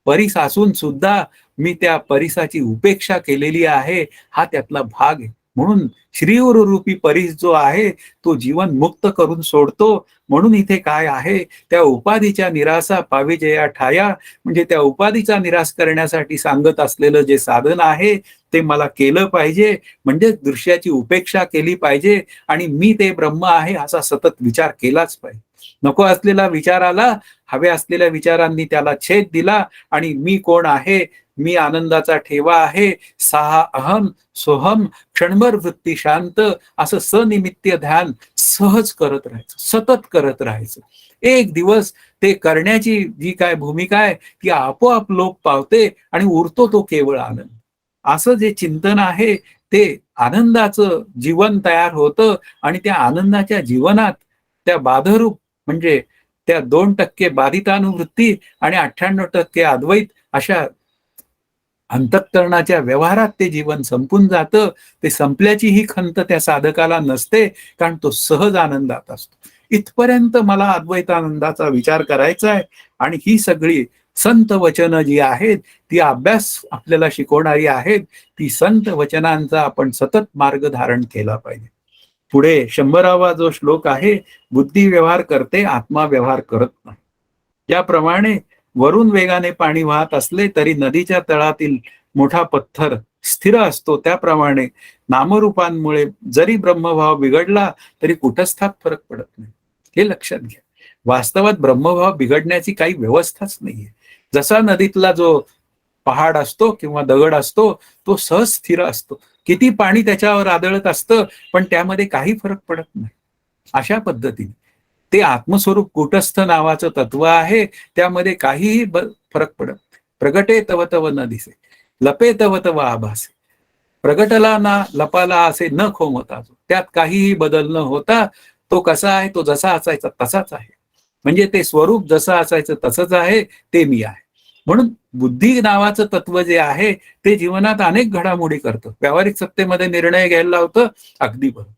परीस असून सुद्धा मी त्या परीसाची उपेक्षा केलेली आहे, हा त्यातला भाग आहे. म्हणून श्रीगुरु रूपी परीस जो आहे तो जीवन मुक्त करून सोडतो. म्हणून इथे काय आहे, त्या उपाधीच्या निरासा पाविजया ठाया, म्हणजे त्या उपाधीचा निराश करण्यासाठी सांगत असलेलं जे साधन आहे ते मला केलं पाहिजे. म्हणजे दृश्याची उपेक्षा केली पाहिजे आणि मी ते ब्रह्म आहे असा सतत विचार केलाच पाहिजे. नको असलेला विचार आला, हव्या असलेल्या विचारांनी त्याला छेद दिला आणि मी कोण आहे, मी आनंदाचा ठेवा आहे, सहा अहम सोहम क्षणभर वृत्ती शांत, असं सनिमित्य ध्यान सहज करत राहायचं, सतत करत राहायचं. एक दिवस ते करण्याची जी काय भूमिका आहे ती आपोआप लोप पावते आणि उरतो तो केवळ आनंद. असं जे चिंतन आहे ते आनंदाचं जीवन तयार होतं आणि त्या आनंदाच्या जीवनात त्या बाधरूप म्हणजे त्या 2% बाधितानुवृत्ती आणि 98% अद्वैत अशा अंतःकरणाच्या व्यवहारात ते जीवन संपून जातं. ते संपल्याची ही खंत त्या साधकाला नसते, कारण तो सहज आनंदात असतो. इथपर्यंत मला अद्वैतानंदाचा विचार करायचा आहे आणि ही सगळी संत वचनं जी आहेत ती अभ्यास आपल्याला शिकवणारी आहेत. ती संत वचनांचा आपण सतत मार्ग धारण केला पाहिजे. पुढे 100वा जो श्लोक आहे, बुद्धी व्यवहार करते, आत्मा व्यवहार करत नाही. ज्याप्रमाणे वरून वेगाने पाणी वाहत असले तरी नदीच्या तळातील मोठा पत्थर स्थिर असतो, त्याप्रमाणे नामरूपांमुळे जरी ब्रह्मभाव बिघडला तरी कुटस्थात फरक पडत नाही. हे लक्षात घ्या. वास्तवात ब्रह्मभाव बिघडण्याची काही व्यवस्थाच नाहीये. जसा नदीतला जो पहाड असतो किंवा दगड असतो तो सहज स्थिर असतो. किती पाणी त्याच्यावर आदळत असतं पण त्यामध्ये काही फरक पडत नाही. अशा पद्धतीने ते आत्मस्वरूप कूटस्थ नावाचं तत्व आहे, त्यामध्ये काहीही फरक पडत नाही. प्रगटे तव तव न दिसे, लपे तव तव आभासे. प्रगटला ना लपाला असे न खोमता, त्यात काहीही बदल न होता तो कसा आहे, तो जसा असायचा तसाच आहे. म्हणजे ते स्वरूप जसं असायचं तसंच आहे, ते मी आहे. म्हणून बुद्धी नावाचं तत्व जे आहे ते जीवनात अनेक घडामोडी करतं. व्यावहारिक सत्तेमध्ये निर्णय घ्यायला लावतं, अगदी बरोबर.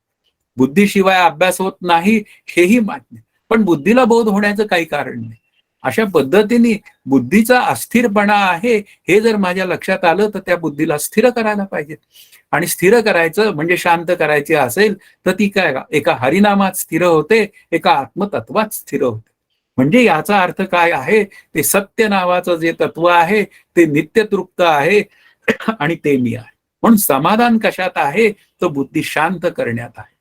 बुद्धीशिवाय अभ्यास होत नाही हेही मान्य, पण बुद्धीला बोध होण्याचं काही कारण नाही. अशा पद्धतीने बुद्धीचा अस्थिरपणा आहे हे जर माझ्या लक्षात आलं तर त्या बुद्धीला स्थिर करायला पाहिजे. आणि स्थिर करायचं म्हणजे शांत करायची असेल तर ती काय, एका हरिनामात स्थिर होते, एका आत्मतत्वात स्थिर होते. म्हणजे याचा अर्थ काय आहे, ते सत्य नावाचं जे तत्व आहे ते नित्यतृप्त आहे आणि ते मी आहे. म्हणून समाधान कशात आहे, तर बुद्धी शांत करण्यात आहे.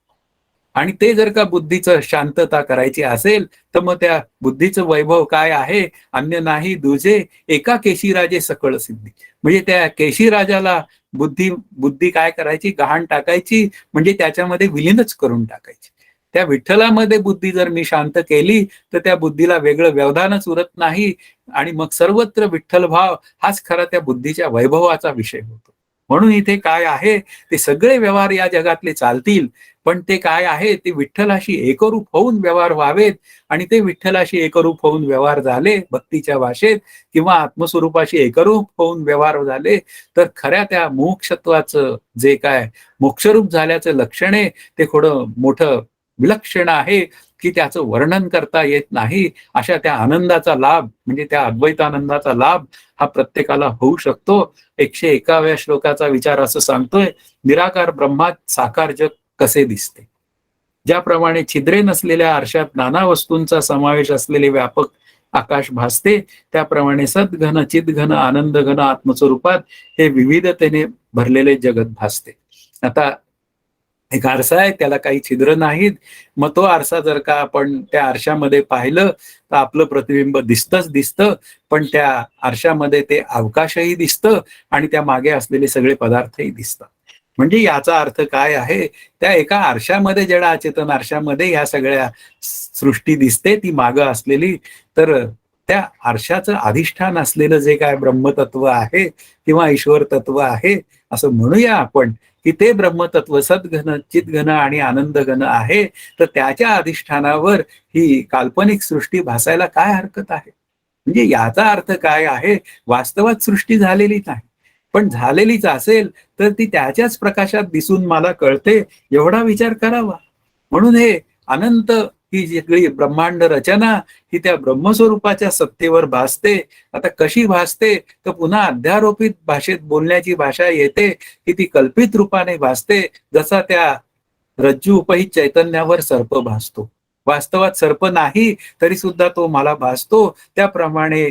आणि ते जर का बुद्धीचं शांतता करायची असेल, तर मग त्या बुद्धीचं वैभव काय आहे? अन्य नाही दुजे एका केशीराजे सकळ सिद्धी. म्हणजे त्या केशीराजाला बुद्धी बुद्धी काय करायची? गहाण टाकायची, म्हणजे त्याच्यामध्ये विलीनच करून टाकायची. त्या विठ्ठलामध्ये बुद्धी जर मी शांत केली, तर त्या बुद्धीला वेगळं व्यवधानच उरत नाही आणि मग सर्वत्र विठ्ठल भाव हाच खरा त्या बुद्धीच्या वैभवाचा विषय होतो. म्हणून इथे काय आहे? ते सगळे व्यवहार या जगातले चालतील, पण ते काय आहे? ते विठ्ठलाशी एकरूप होऊन व्यवहार व्हावेत आणि ते विठ्ठलाशी एकरूप होऊन व्यवहार झाले भक्तीच्या भाषेत किंवा आत्मस्वरूपाशी एकरूप होऊन व्यवहार झाले, तर खऱ्या त्या मोक्षत्वाचं जे काय मोक्षरूप झाल्याचं लक्षण आहे, ते थोडं मोठं विलक्षण आहे, की त्याचं वर्णन करता येत नाही. अशा त्या आनंदाचा लाभ म्हणजे त्या अद्वैतानंदाचा लाभ हा प्रत्येकाला होऊ शकतो. 101व्या श्लोकाचा विचार असं सांगतोय, निराकार ब्रह्मात साकार जग कसे दिसते. ज्याप्रमाणे छिद्रे नसलेल्या आरशात नाना वस्तूंचा समावेश असलेले व्यापक आकाश भासते, त्याप्रमाणे सद्घन चिद्घन आनंद घन आत्मस्वरूपात हे विविधतेने भरलेले जगत भासते. आता एक आरसा आहे, त्याला काही छिद्र नाहीत. मग तो आरसा जर का आपण त्या आरशामध्ये पाहिलं, तर आपलं प्रतिबिंब दिसतंच दिसतं, पण त्या आरशामध्ये ते अवकाशही दिसतं आणि त्या मागे असलेले सगळे पदार्थही दिसतात. म्हणजे याचा अर्थ काय आहे? त्या एका आरशामध्ये, जड अचेतन आरशामध्ये ह्या सगळ्या सृष्टी दिसते, ती मागं असलेली. तर त्या आरशाचं अधिष्ठान असलेलं जे काय ब्रह्मतत्व आहे किंवा ईश्वर तत्व आहे, असं म्हणूया आपण, की ते ब्रह्मतत्व सद्घन चिद्घन आणि आनंदघन आहे. तर त्याच्या अधिष्ठानावर ही काल्पनिक सृष्टी भासायला काय हरकत आहे? म्हणजे याचा अर्थ काय आहे? वास्तवात सृष्टी झालेली नाही, पण झालेलीच असेल तर ती त्याच्याच प्रकाशात दिसून मला कळते, एवढा विचार करावा. म्हणून हे अनंत ही सगळी ब्रह्मांड रचना ही त्या ब्रह्मस्वरूपाच्या सत्तेवर भासते. आता कशी भासते? तर पुन्हा अध्यारोपित भाषेत बोलण्याची भाषा येते, की ती कल्पित रूपाने भासते. जसा त्या रज्जू उपहित चैतन्यावर सर्प भासतो. वास्तवात सर्प नाही, तरी सुद्धा तो मला भासतो. त्याप्रमाणे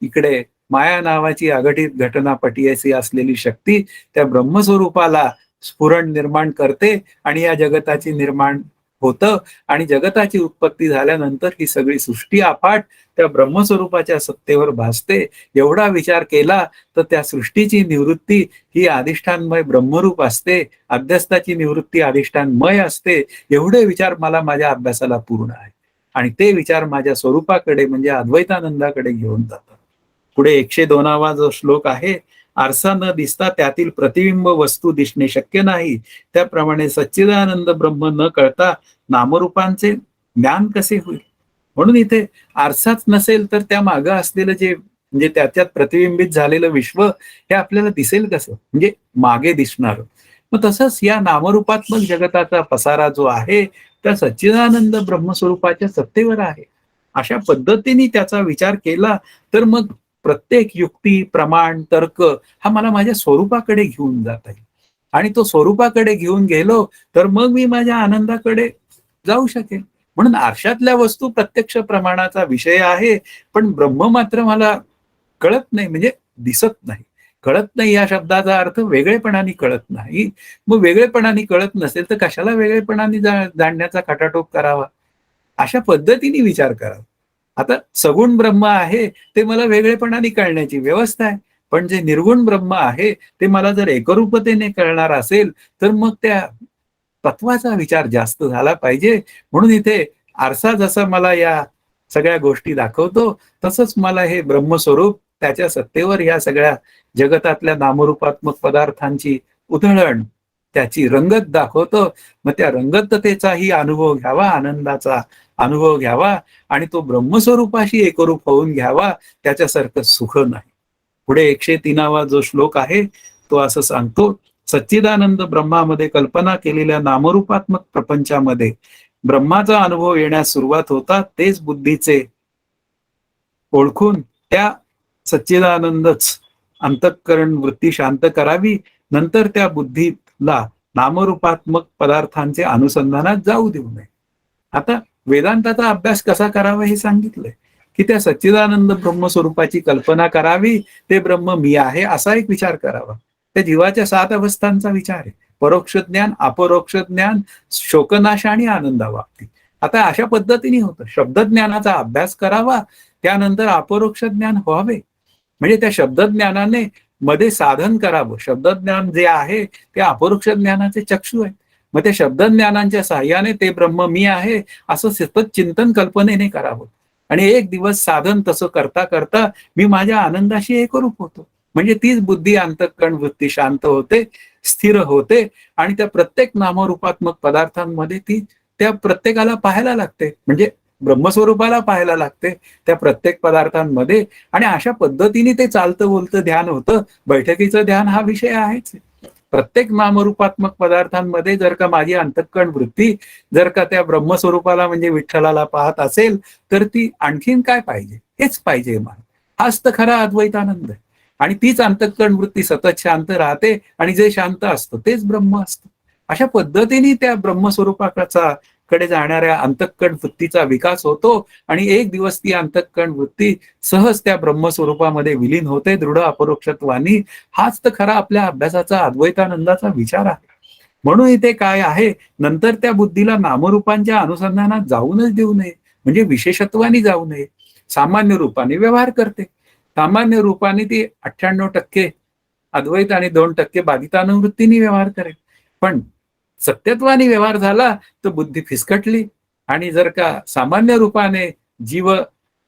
इकडे माया नावाची अघटित घटना पटियासी असलेली शक्ती त्या ब्रह्मस्वरूपाला स्फुरण निर्माण करते आणि या जगताची निर्माण होतं आणि जगताची उत्पत्ती झाल्यानंतर ही सगळी सृष्टी अफाट त्या ब्रह्मस्वरूपाच्या सत्तेवर भासते. एवढा विचार केला तर त्या सृष्टीची निवृत्ती ही अधिष्ठानमय ब्रह्मरूप असते, अध्यस्थाची निवृत्ती अधिष्ठानमय असते. एवढे विचार मला माझ्या अभ्यासाला पूर्ण आहे आणि ते विचार माझ्या स्वरूपाकडे म्हणजे अद्वैतानंदाकडे घेऊन जातात. पुढे 102वा जो श्लोक आहे, आरसा न दिसता त्यातील प्रतिबिंब वस्तू दिसणे शक्य नाही, त्याप्रमाणे सच्चिदानंद ब्रह्म न कळता नामरूपांचे ज्ञान कसे होईल. म्हणून इथे आरसाच नसेल तर त्या मागं असलेलं जे म्हणजे त्याच्यात प्रतिबिंबित झालेलं विश्व हे आपल्याला दिसेल कसं, म्हणजे मागे दिसणार. मग तसंच या नामरूपात्मक जगताचा पसारा जो आहे त्या सच्चिदानंद ब्रह्मस्वरूपाच्या सत्तेवर आहे. अशा पद्धतीने त्याचा विचार केला तर मग प्रत्येक युक्ती, प्रमाण, तर्क हा मला माझ्या स्वरूपाकडे घेऊन जात आहे आणि तो स्वरूपाकडे घेऊन गेलो तर मग मी माझ्या आनंदाकडे जाऊ शकेल. म्हणून आरशातल्या वस्तू प्रत्यक्ष प्रमाणाचा विषय आहे, पण ब्रह्म मात्र मला कळत नाही, म्हणजे दिसत नाही. कळत नाही या शब्दाचा अर्थ वेगळेपणाने कळत नाही. मग वेगळेपणाने कळत नसेल तर कशाला वेगळेपणाने जाणण्याचा खटाटोप करावा? अशा पद्धतीने विचार करावा. आता सगुण ब्रह्म आहे ते मला वेगळेपणाने कळण्याची व्यवस्था आहे. पण जे निर्गुण ब्रह्म आहे ते मला जर एकरूपतेने कळणार असेल तर मग त्या तत्वाचा विचार जास्त झाला पाहिजे. म्हणून इथे आरसा जसा मला या सगळ्या गोष्टी दाखवतो, तसंच मला हे ब्रह्मस्वरूप त्याच्या सत्तेवर या सगळ्या जगतातल्या नामरूपात्मक पदार्थांची उधळण, त्याची रंगत दाखवतो. मग त्या रंगततेचाही अनुभव घ्यावा, आनंदाचा अनुभव घ्यावा आणि तो ब्रह्मस्वरूपाशी एकरूप होऊन घ्यावा. त्याच्यासारखं सुख नाही. पुढे 103वा जो श्लोक आहे तो असं सांगतो, सच्चिदानंद ब्रह्मामध्ये कल्पना केलेल्या नामरूपात्मक प्रपंचामध्ये ब्रह्माचा अनुभव येण्यास सुरुवात होता, तेच बुद्धीचे ओळखून त्या सच्चिदानंदच अंतःकरण वृत्ती शांत करावी. नंतर त्या बुद्धीला नामरूपात्मक पदार्थांचे अनुसंधानात जाऊ देऊ नये. आता वेदांताचा अभ्यास कसा करावा हे सांगितलंय, की त्या सच्चिदानंद ब्रह्मस्वरूपाची कल्पना करावी. ते ब्रह्म मी आहे असा एक विचार करावा. त्या जीवाच्या 7 अवस्थांचा विचार आहे. परोक्ष ज्ञान, अपरोक्ष ज्ञान, शोकनाश आणि आनंदावाप्ती. आता अशा पद्धतीने होतं. शब्दज्ञानाचा अभ्यास करावा, त्यानंतर अपरोक्ष ज्ञान व्हावे. म्हणजे त्या शब्दज्ञानाने मध्ये साधन करावं. शब्दज्ञान जे आहे ते अपरोक्ष ज्ञानाचे चक्षु आहे. मग त्या शब्दज्ञानांच्या साहाय्याने ते ब्रह्म मी आहे असं सतत चिंतन कल्पनेने करावं. आणि एक दिवस साधन तसं करता करता मी माझ्या आनंदाशी एकरूप होतो. म्हणजे तीच बुद्धी, अंतःकरण वृत्ती शांत होते, स्थिर होते आणि त्या प्रत्येक नामरूपात्मक पदार्थांमध्ये ती त्या प्रत्येकाला पाहायला लागते. म्हणजे ब्रह्मस्वरूपाला पाहायला लागते त्या प्रत्येक पदार्थांमध्ये. आणि अशा पद्धतीने ते चालतं बोलतं ध्यान होतं. बैठकीचं ध्यान हा विषय आहेच. प्रत्येक नामरूपात्मक पदार्थांमध्ये जर का माझी अंतःकरण वृत्ती जर का त्या ब्रह्मस्वरूपाला म्हणजे विठ्ठलाला पाहत असेल, तर ती आणखीन काय पाहिजे? हेच पाहिजे मला. हाच तर खरा अद्वैतानंद आहे. आणि तीच अंतःकरण वृत्ती सतत शांत राहते आणि जे शांत असतं तेच ब्रह्म असतं. अशा पद्धतीने त्या ब्रह्मस्वरूपाचा कडे जाणाऱ्या अंतःकरण वृत्तीचा विकास होतो आणि एक दिवस ती अंतःकरण वृत्ती सहज त्या ब्रह्मस्वरूपामध्ये विलीन होते दृढ अपरोक्षत्वानी. हाच तर खरा आपल्या अभ्यासाचा अद्वैतानंदाचा विचार आहे. म्हणून इथे काय आहे, नंतर त्या बुद्धीला नामरूपांच्या अनुसंधानात जाऊनच देऊ नये, म्हणजे विशेषत्वानी जाऊ नये. सामान्य रूपाने व्यवहार करते. सामान्य रूपाने ती 98% अद्वैत आणि 2% बाधितानुवृत्तीने व्यवहार करेल. पण सत्यत्वाने व्यवहार झाला तर बुद्धी फिसकटली. आणि जर का सामान्य रूपाने जीव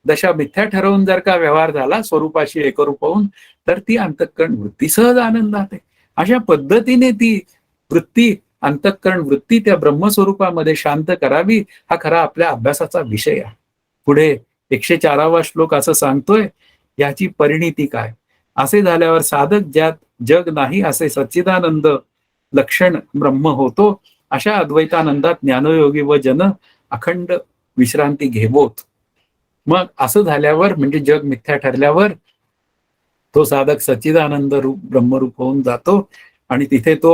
दशा मिथ्या ठरवून जर का व्यवहार झाला स्वरूपाशी एकरूप होऊन, तर ती अंतःकरण वृत्ती सहज आनंदात आहे. अशा पद्धतीने ती वृत्ती, अंतःकरण वृत्ती त्या ब्रह्मस्वरूपामध्ये शांत करावी, हा खरा आपल्या अभ्यासाचा विषय आहे. पुढे 104वा श्लोक असं सांगतोय, याची परिणिती काय? असे झाल्यावर साधक ज्यात जग नाही असे सच्चिदानंद लक्षण ब्रह्म होतो, अशा अद्वैतानंदात ज्ञानयोगी व जन अखंड विश्रांती घेवोत. मग असं झाल्यावर म्हणजे जग मिथ्या ठरल्यावर तो साधक सच्चिदानंद रूप ब्रह्मरूप होऊन जातो आणि तिथे तो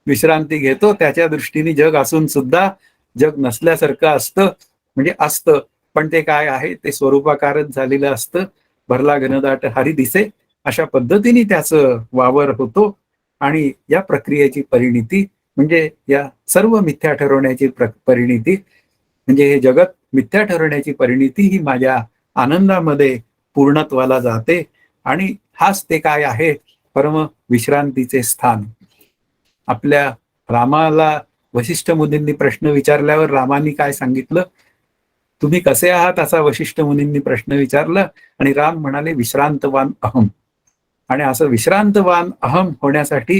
विश्रांती घेतो. त्याच्या दृष्टीने जग असून सुद्धा जग नसल्यासारखं असतं. म्हणजे असतं, पण ते काय आहे ते स्वरूपाकारच झालेलं असतं. भरला घनदाट हरी दिसे, अशा पद्धतीने त्याचं वावर होतो. आणि या प्रक्रियेची परिणिती म्हणजे या सर्व मिथ्या ठरवण्याची परिणिती म्हणजे हे जगत मिथ्या ठरवण्याची परिणिती ही माझ्या आनंदामध्ये पूर्णत्वाला जाते. आणि हाच ते काय आहे, परम विश्रांतीचे स्थान. आपल्या रामाला वशिष्ठ मुनींनी प्रश्न विचारल्यावर रामानी काय सांगितलं? तुम्ही कसे आहात असा वशिष्ठ मुनींनी प्रश्न विचारला आणि राम म्हणाले विश्रांतवान अहम. आणि असं विश्रांतवान अहम होण्यासाठी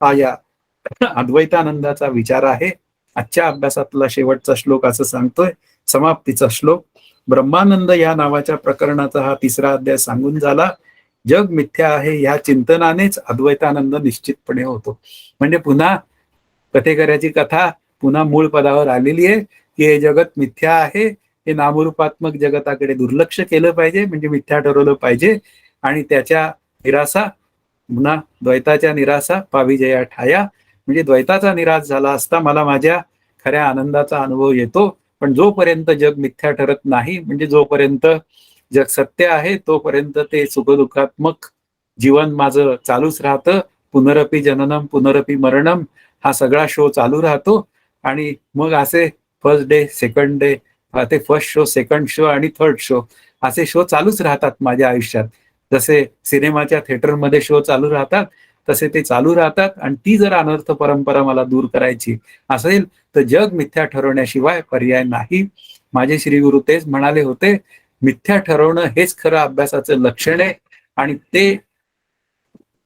हा या अद्वैतानंदाचा विचार आहे. आजच्या अभ्यासातला शेवटचा श्लोक असं सांगतोय, समाप्तीचा श्लोक. ब्रह्मानंद या नावाच्या प्रकरणाचा हा 3रा अध्याय सांगून झाला. जग मिथ्या आहे ह्या चिंतनानेच अद्वैतानंद निश्चितपणे होतो. म्हणजे पुन्हा कथेकऱ्याची कथा पुन्हा मूळ पदावर आलेली आहे की हे जगत मिथ्या आहे, हे नामरूपात्मक जगताकडे दुर्लक्ष केलं पाहिजे, म्हणजे मिथ्या ठरवलं पाहिजे. आणि त्याच्या निरासा पुन्हा द्वैताच्या निरासा पावी जया ठाया, म्हणजे द्वैताचा निराश झाला असता मला माझ्या खऱ्या आनंदाचा अनुभव येतो. पण जोपर्यंत जग मिथ्या ठरत नाही, म्हणजे जोपर्यंत जग सत्य आहे, तोपर्यंत ते सुखदुःखात्मक जीवन माझं चालूच राहतं. पुनरपी जननम पुनरपी मरणम हा सगळा शो चालू राहतो. आणि मग असे फर्स्ट डे, सेकंड डे, ते फर्स्ट शो, सेकंड शो आणि थर्ड शो असे शो चालूच राहतात माझ्या आयुष्यात. जसे सिनेमाच्या थिएटरमध्ये शो चालू राहतात तसे ते चालू राहतात. आणि ती जर अनर्थ परंपरा मला दूर करायची असेल तर जग मिथ्या ठरवण्याशिवाय पर्याय नाही. माझे श्री गुरु तेच म्हणाले होते, मिथ्या ठरवणं हेच खरं अभ्यासाचं लक्षण आहे आणि ते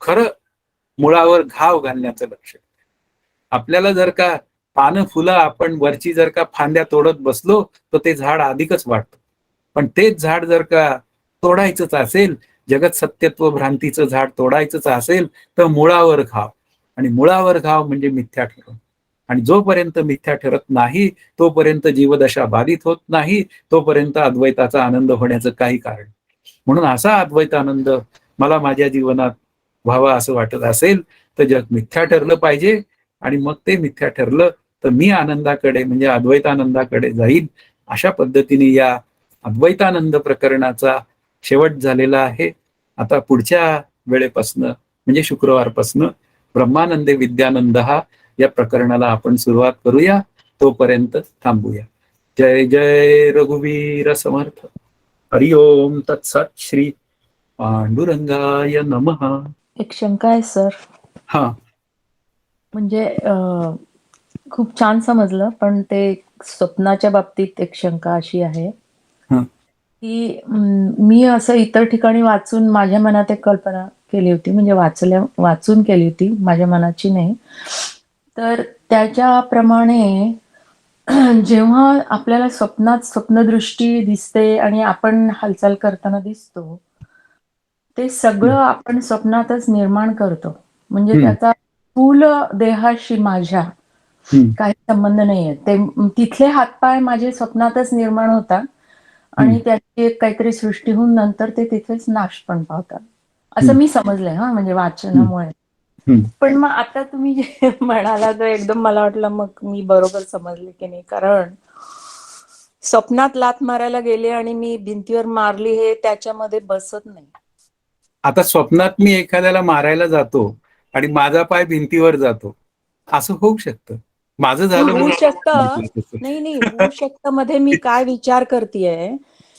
खरं मुळावर घाव घालण्याचं लक्षण. आपल्याला जर का पानं फुलं आपण वरची जर का फांद्या तोडत बसलो तर ते झाड अधिकच वाढतं. पण तेच झाड जर का तोडायचंच असेल, जगत सत्यत्व भ्रांतीचं झाड तोडायचंच असेल तर मुळावर घाव. आणि मुळावर घाव म्हणजे मिथ्या ठरवणं. आणि जोपर्यंत मिथ्या ठरत नाही तोपर्यंत जीवदशा बाधित होत नाही, तोपर्यंत अद्वैताचा आनंद होण्याचं काही कारण. म्हणून असा अद्वैतानंद मला माझ्या जीवनात व्हावा असं वाटत असेल तर जग मिथ्या ठरलं पाहिजे. आणि मग ते मिथ्या ठरलं तर मी आनंदाकडे म्हणजे अद्वैतानंदाकडे जाईल. अशा पद्धतीने या अद्वैतानंद प्रकरणाचा शेवट झालेला आहे. आता पुढच्या वेळेपासनं म्हणजे शुक्रवारपासनं ब्रह्मानंदे विद्यानंद हा या प्रकरणाला आपण सुरुवात करूया, तोपर्यंत थांबूया. जय जय रघुवीर समर्थ. हरि ओम तत्सत. श्री पांडुरंगाय नमः. एक शंका आहे सर. हा. म्हणजे खूप छान समजलं, पण ते स्वप्नाच्या बाबतीत एक शंका अशी आहे हा. की मी असं इतर ठिकाणी वाचून माझ्या मनात एक कल्पना केली होती, म्हणजे वाचून केली होती, माझ्या मनाची नाही. तर त्याच्याप्रमाणे जेव्हा आपल्याला स्वप्नात स्वप्नदृष्टी दिसते आणि आपण हालचाल करताना दिसतो, ते सगळं आपण स्वप्नातच निर्माण करतो. म्हणजे त्याचा स्थूल देहाशी माझ्या काही संबंध नाहीये. ते तिथले हातपाय माझे स्वप्नातच निर्माण होतात आणि त्याची एक काहीतरी सृष्टी होऊन नंतर ते तिथेच नाश पण पावतात. असं मी समजलंय हा, म्हणजे वाचनामुळे. पण मग आता तुम्ही जे म्हणाला तर एकदम मला वाटलं मग मी बरोबर समजले की नाही, कारण स्वप्नात लाथ मारायला गेले आणि मी भिंतीवर मारली हे त्याच्यामध्ये बसत नाही. आता स्वप्नात मी एखाद्याला मारायला जातो आणि माझा पाय भिंतीवर जातो, असं होऊ शकतं. माझं झालं होऊ शकतं. म्हणून. नाही होऊ शकतं मध्ये मी काय विचार करतेय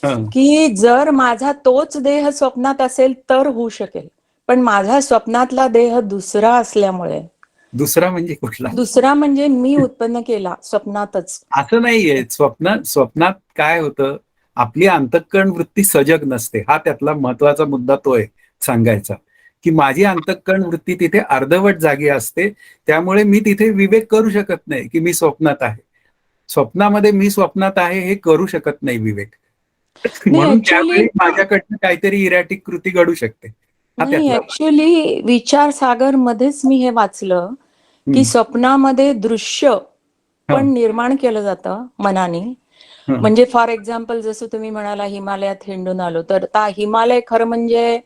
हं. की जर माझा तोच देह स्वप्नात असेल तर होऊ शकेल, पण माझा स्वप्नातला देह दुसरा असल्यामुळे. दुसरा म्हणजे कुठला? दुसरा म्हणजे मी उत्पन्न केला स्वप्नातच. असं नाहीये. स्वप्नात काय होतं, आपली अंतःकरण वृत्ती सजग नसते. हा त्यातला महत्वाचा मुद्दा तो आहे सांगायचा, की माझी अंतःकरण वृत्ती तिथे अर्धवट जागी असते. त्यामुळे मी तिथे विवेक करू शकत नाही की मी स्वप्नात आहे. स्वप्नामध्ये मी स्वप्नात आहे हे करू शकत नाही विवेक. नाही म्हणून ऍक्च्युली त्यावेळी माझ्याकडनं काहीतरी इरॅटिक कृती घडू शकते. हा नाही त्यातला. ऍक्च्युली विचारसागर मध्येच मी हे वाचलं की हं. स्वप्नामध्ये दृश्य हं. पण निर्माण केलं जातं मनाने. हं. म्हणजे फॉर एक्झाम्पल जसं तुम्ही म्हणाला हिमालयात हिंडून आलो, तर हिमालय खरं म्हणजे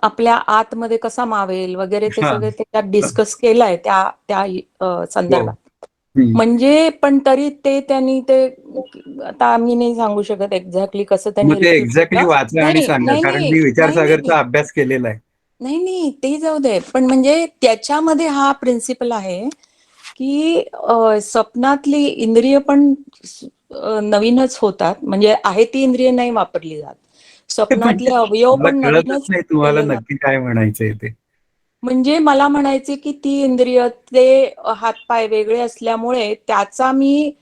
आपल्या आतमध्ये कसा मावेल वगैरे ते हां. सगळे त्याच्यात हां. डिस्कस केलंय त्या त्या हो. संदर्भात. हं. म्हणजे पण तरी ते त्यांनी ते आता आम्ही नाही सांगू शकत एक्झॅक्टली कसं त्यांनी मग ते रिपीट एक्झॅक्टली केलं. वाचा आणि नाही सांगा, नाही कारण नाही मी नाही नाही विचारसागरचा अभ्यास केलेला आहे. नाही नाही ते जाऊ दे, पण म्हणजे त्याच्यामध्ये हा प्रिन्सिपल आहे की स्वप्नातली इंद्रिय पण नवीनच होतात, म्हणजे आहे ती इंद्रिय नाही वापरली जात. म्हणजे स्वप्नातले अवयव मला पण कळतच नवीनच नाही तुम्हाला केले जातात. नक्की काय म्हणायचंय ते. म्हणजे मला म्हणायचे की ती इंद्रिय ते हातपाय वेगळे असल्यामुळे त्याचा मी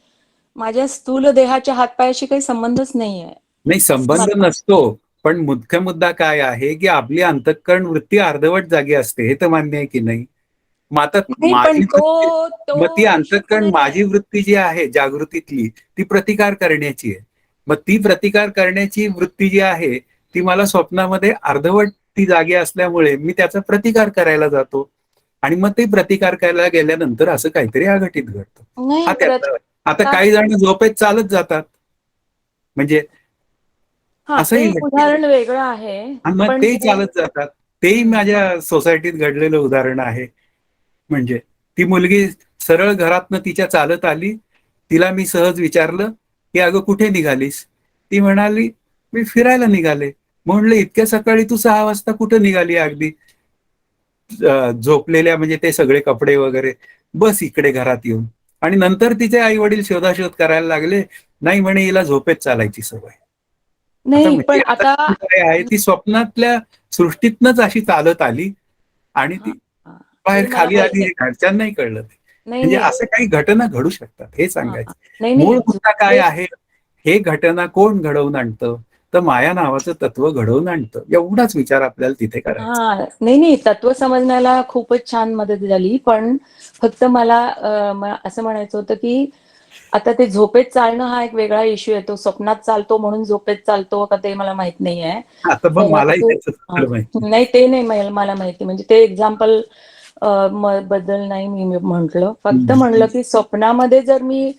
माझ्या स्थूल देहाच्या हातपायाशी काही संबंधच नाहीये. नाही, संबंध नसतो. पण मुख्य मुद्दा काय आहे, की आपली अंतःकरण वृत्ती अर्धवट जागी असते. हे तर मान्य आहे की नाही? मग आता नाही पण माझी वृत्ती, मग ती तो विषयच अंतःकरण नाहीये. माझी वृत्ती जी आहे जागृतीतली, ती प्रतिकार करण्याची आहे. मग ती प्रतिकार करण्याची वृत्ती जी आहे, ती मला स्वप्नामध्ये अर्धवट ती जागी असल्यामुळे मी त्याचा प्रतिकार करायला जातो. आणि मग ते प्रतिकार करायला गेल्यानंतर असं काहीतरी अघटित घडतं. नाही हा त्यातला. आता काही जण झोपेत चालत जातात. म्हणजे हा ते असंही एक घडतं. उदाहरण वेगळं आहे. आणि मग पण तेही ते चालत जातात. तेही माझ्या सोसायटीत घडलेलं उदाहरण आहे. म्हणजे ती मुलगी सरळ घरातनं तिच्या चालत आली. तिला मी सहज विचारलं, की "अगं कुठे निघालीस?" ती म्हणाली, "मी फिरायला निघाले." म्हणलं, "इतक्या सकाळी तू 6 वाजता कुठं निघाली अगदी?" झोपलेल्या म्हणजे ते सगळे कपडे वगैरे. "बस इकडे घरात येऊन." आणि नंतर तिचे आई-वडील शोधाशोध करायला लागले. नाही म्हणे हिला झोपेत चालायची सवय. आता नाही म्हणजे पण याचा आता अर्थ काय आहे, ती स्वप्नातल्या सृष्टीतनंच अशी चालत आली आणि हा ती हा बाहेर ते मला खाली आली, माहितीये. हे घरच्यांनाही कळलं ते. नाही म्हणजे नाही असं काही घटना घडू शकतात हे हा सांगायचं. नाही मूळ नाही मुद्दा काय आहे, हे घटना कोण घडवून आणतं? तर माया नावाचं तत्व घडवून आणतं. एवढाच विचार आपल्याला तिथे करायचा. हा नाही नाही तत्व समजण्याला खूपच छान मदत झाली, पण फक्त मला असं म्हणायचं होतं की आता ते झोपेत चालणं हा एक वेगळा इश्यू आहे. तो स्वप्नात चालतो म्हणून झोपेत चालतो का ते मला माहित नाहीये. आता मग मलाही परंतु त्याचं उत्तर माहिती. नाही ते नाही मला माहिती, म्हणजे ते एक्झाम्पल बद्दल नाही मी म्हंटल. फक्त म्हणलं की स्वप्नामध्ये जर मी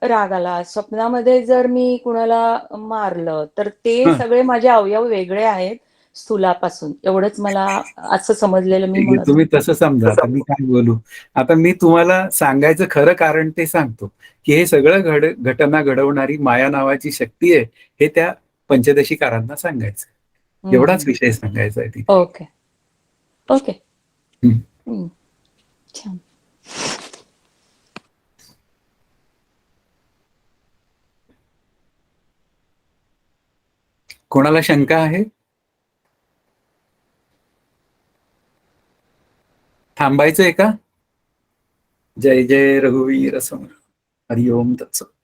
राग आला, स्वप्नामध्ये जर मी कुणाला मारलं, तर ते हं. सगळे माझे अवयव वेगळे आहेत स्थूलापासून. एवढंच मला असं समजलेलं मी ठीक आहे, म्हणत तुम्ही होते. तसं समजा. आता मी काय बोलू? आता मी तुम्हाला सांगायचं खरं कारण ते सांगतो, की हे सगळं घटना घडवणारी माया नावाची शक्ती आहे, हे त्या पंचदशीकारांना सांगायचं. एवढाच हम्म. विषय सांगायचा आहे तिथे. Okay okay. हं. हम्म. छान. कोणाला शंका आहे? थांबायचंय का? जय जय रघुवीर समर्थ. हरिओम तत्सत.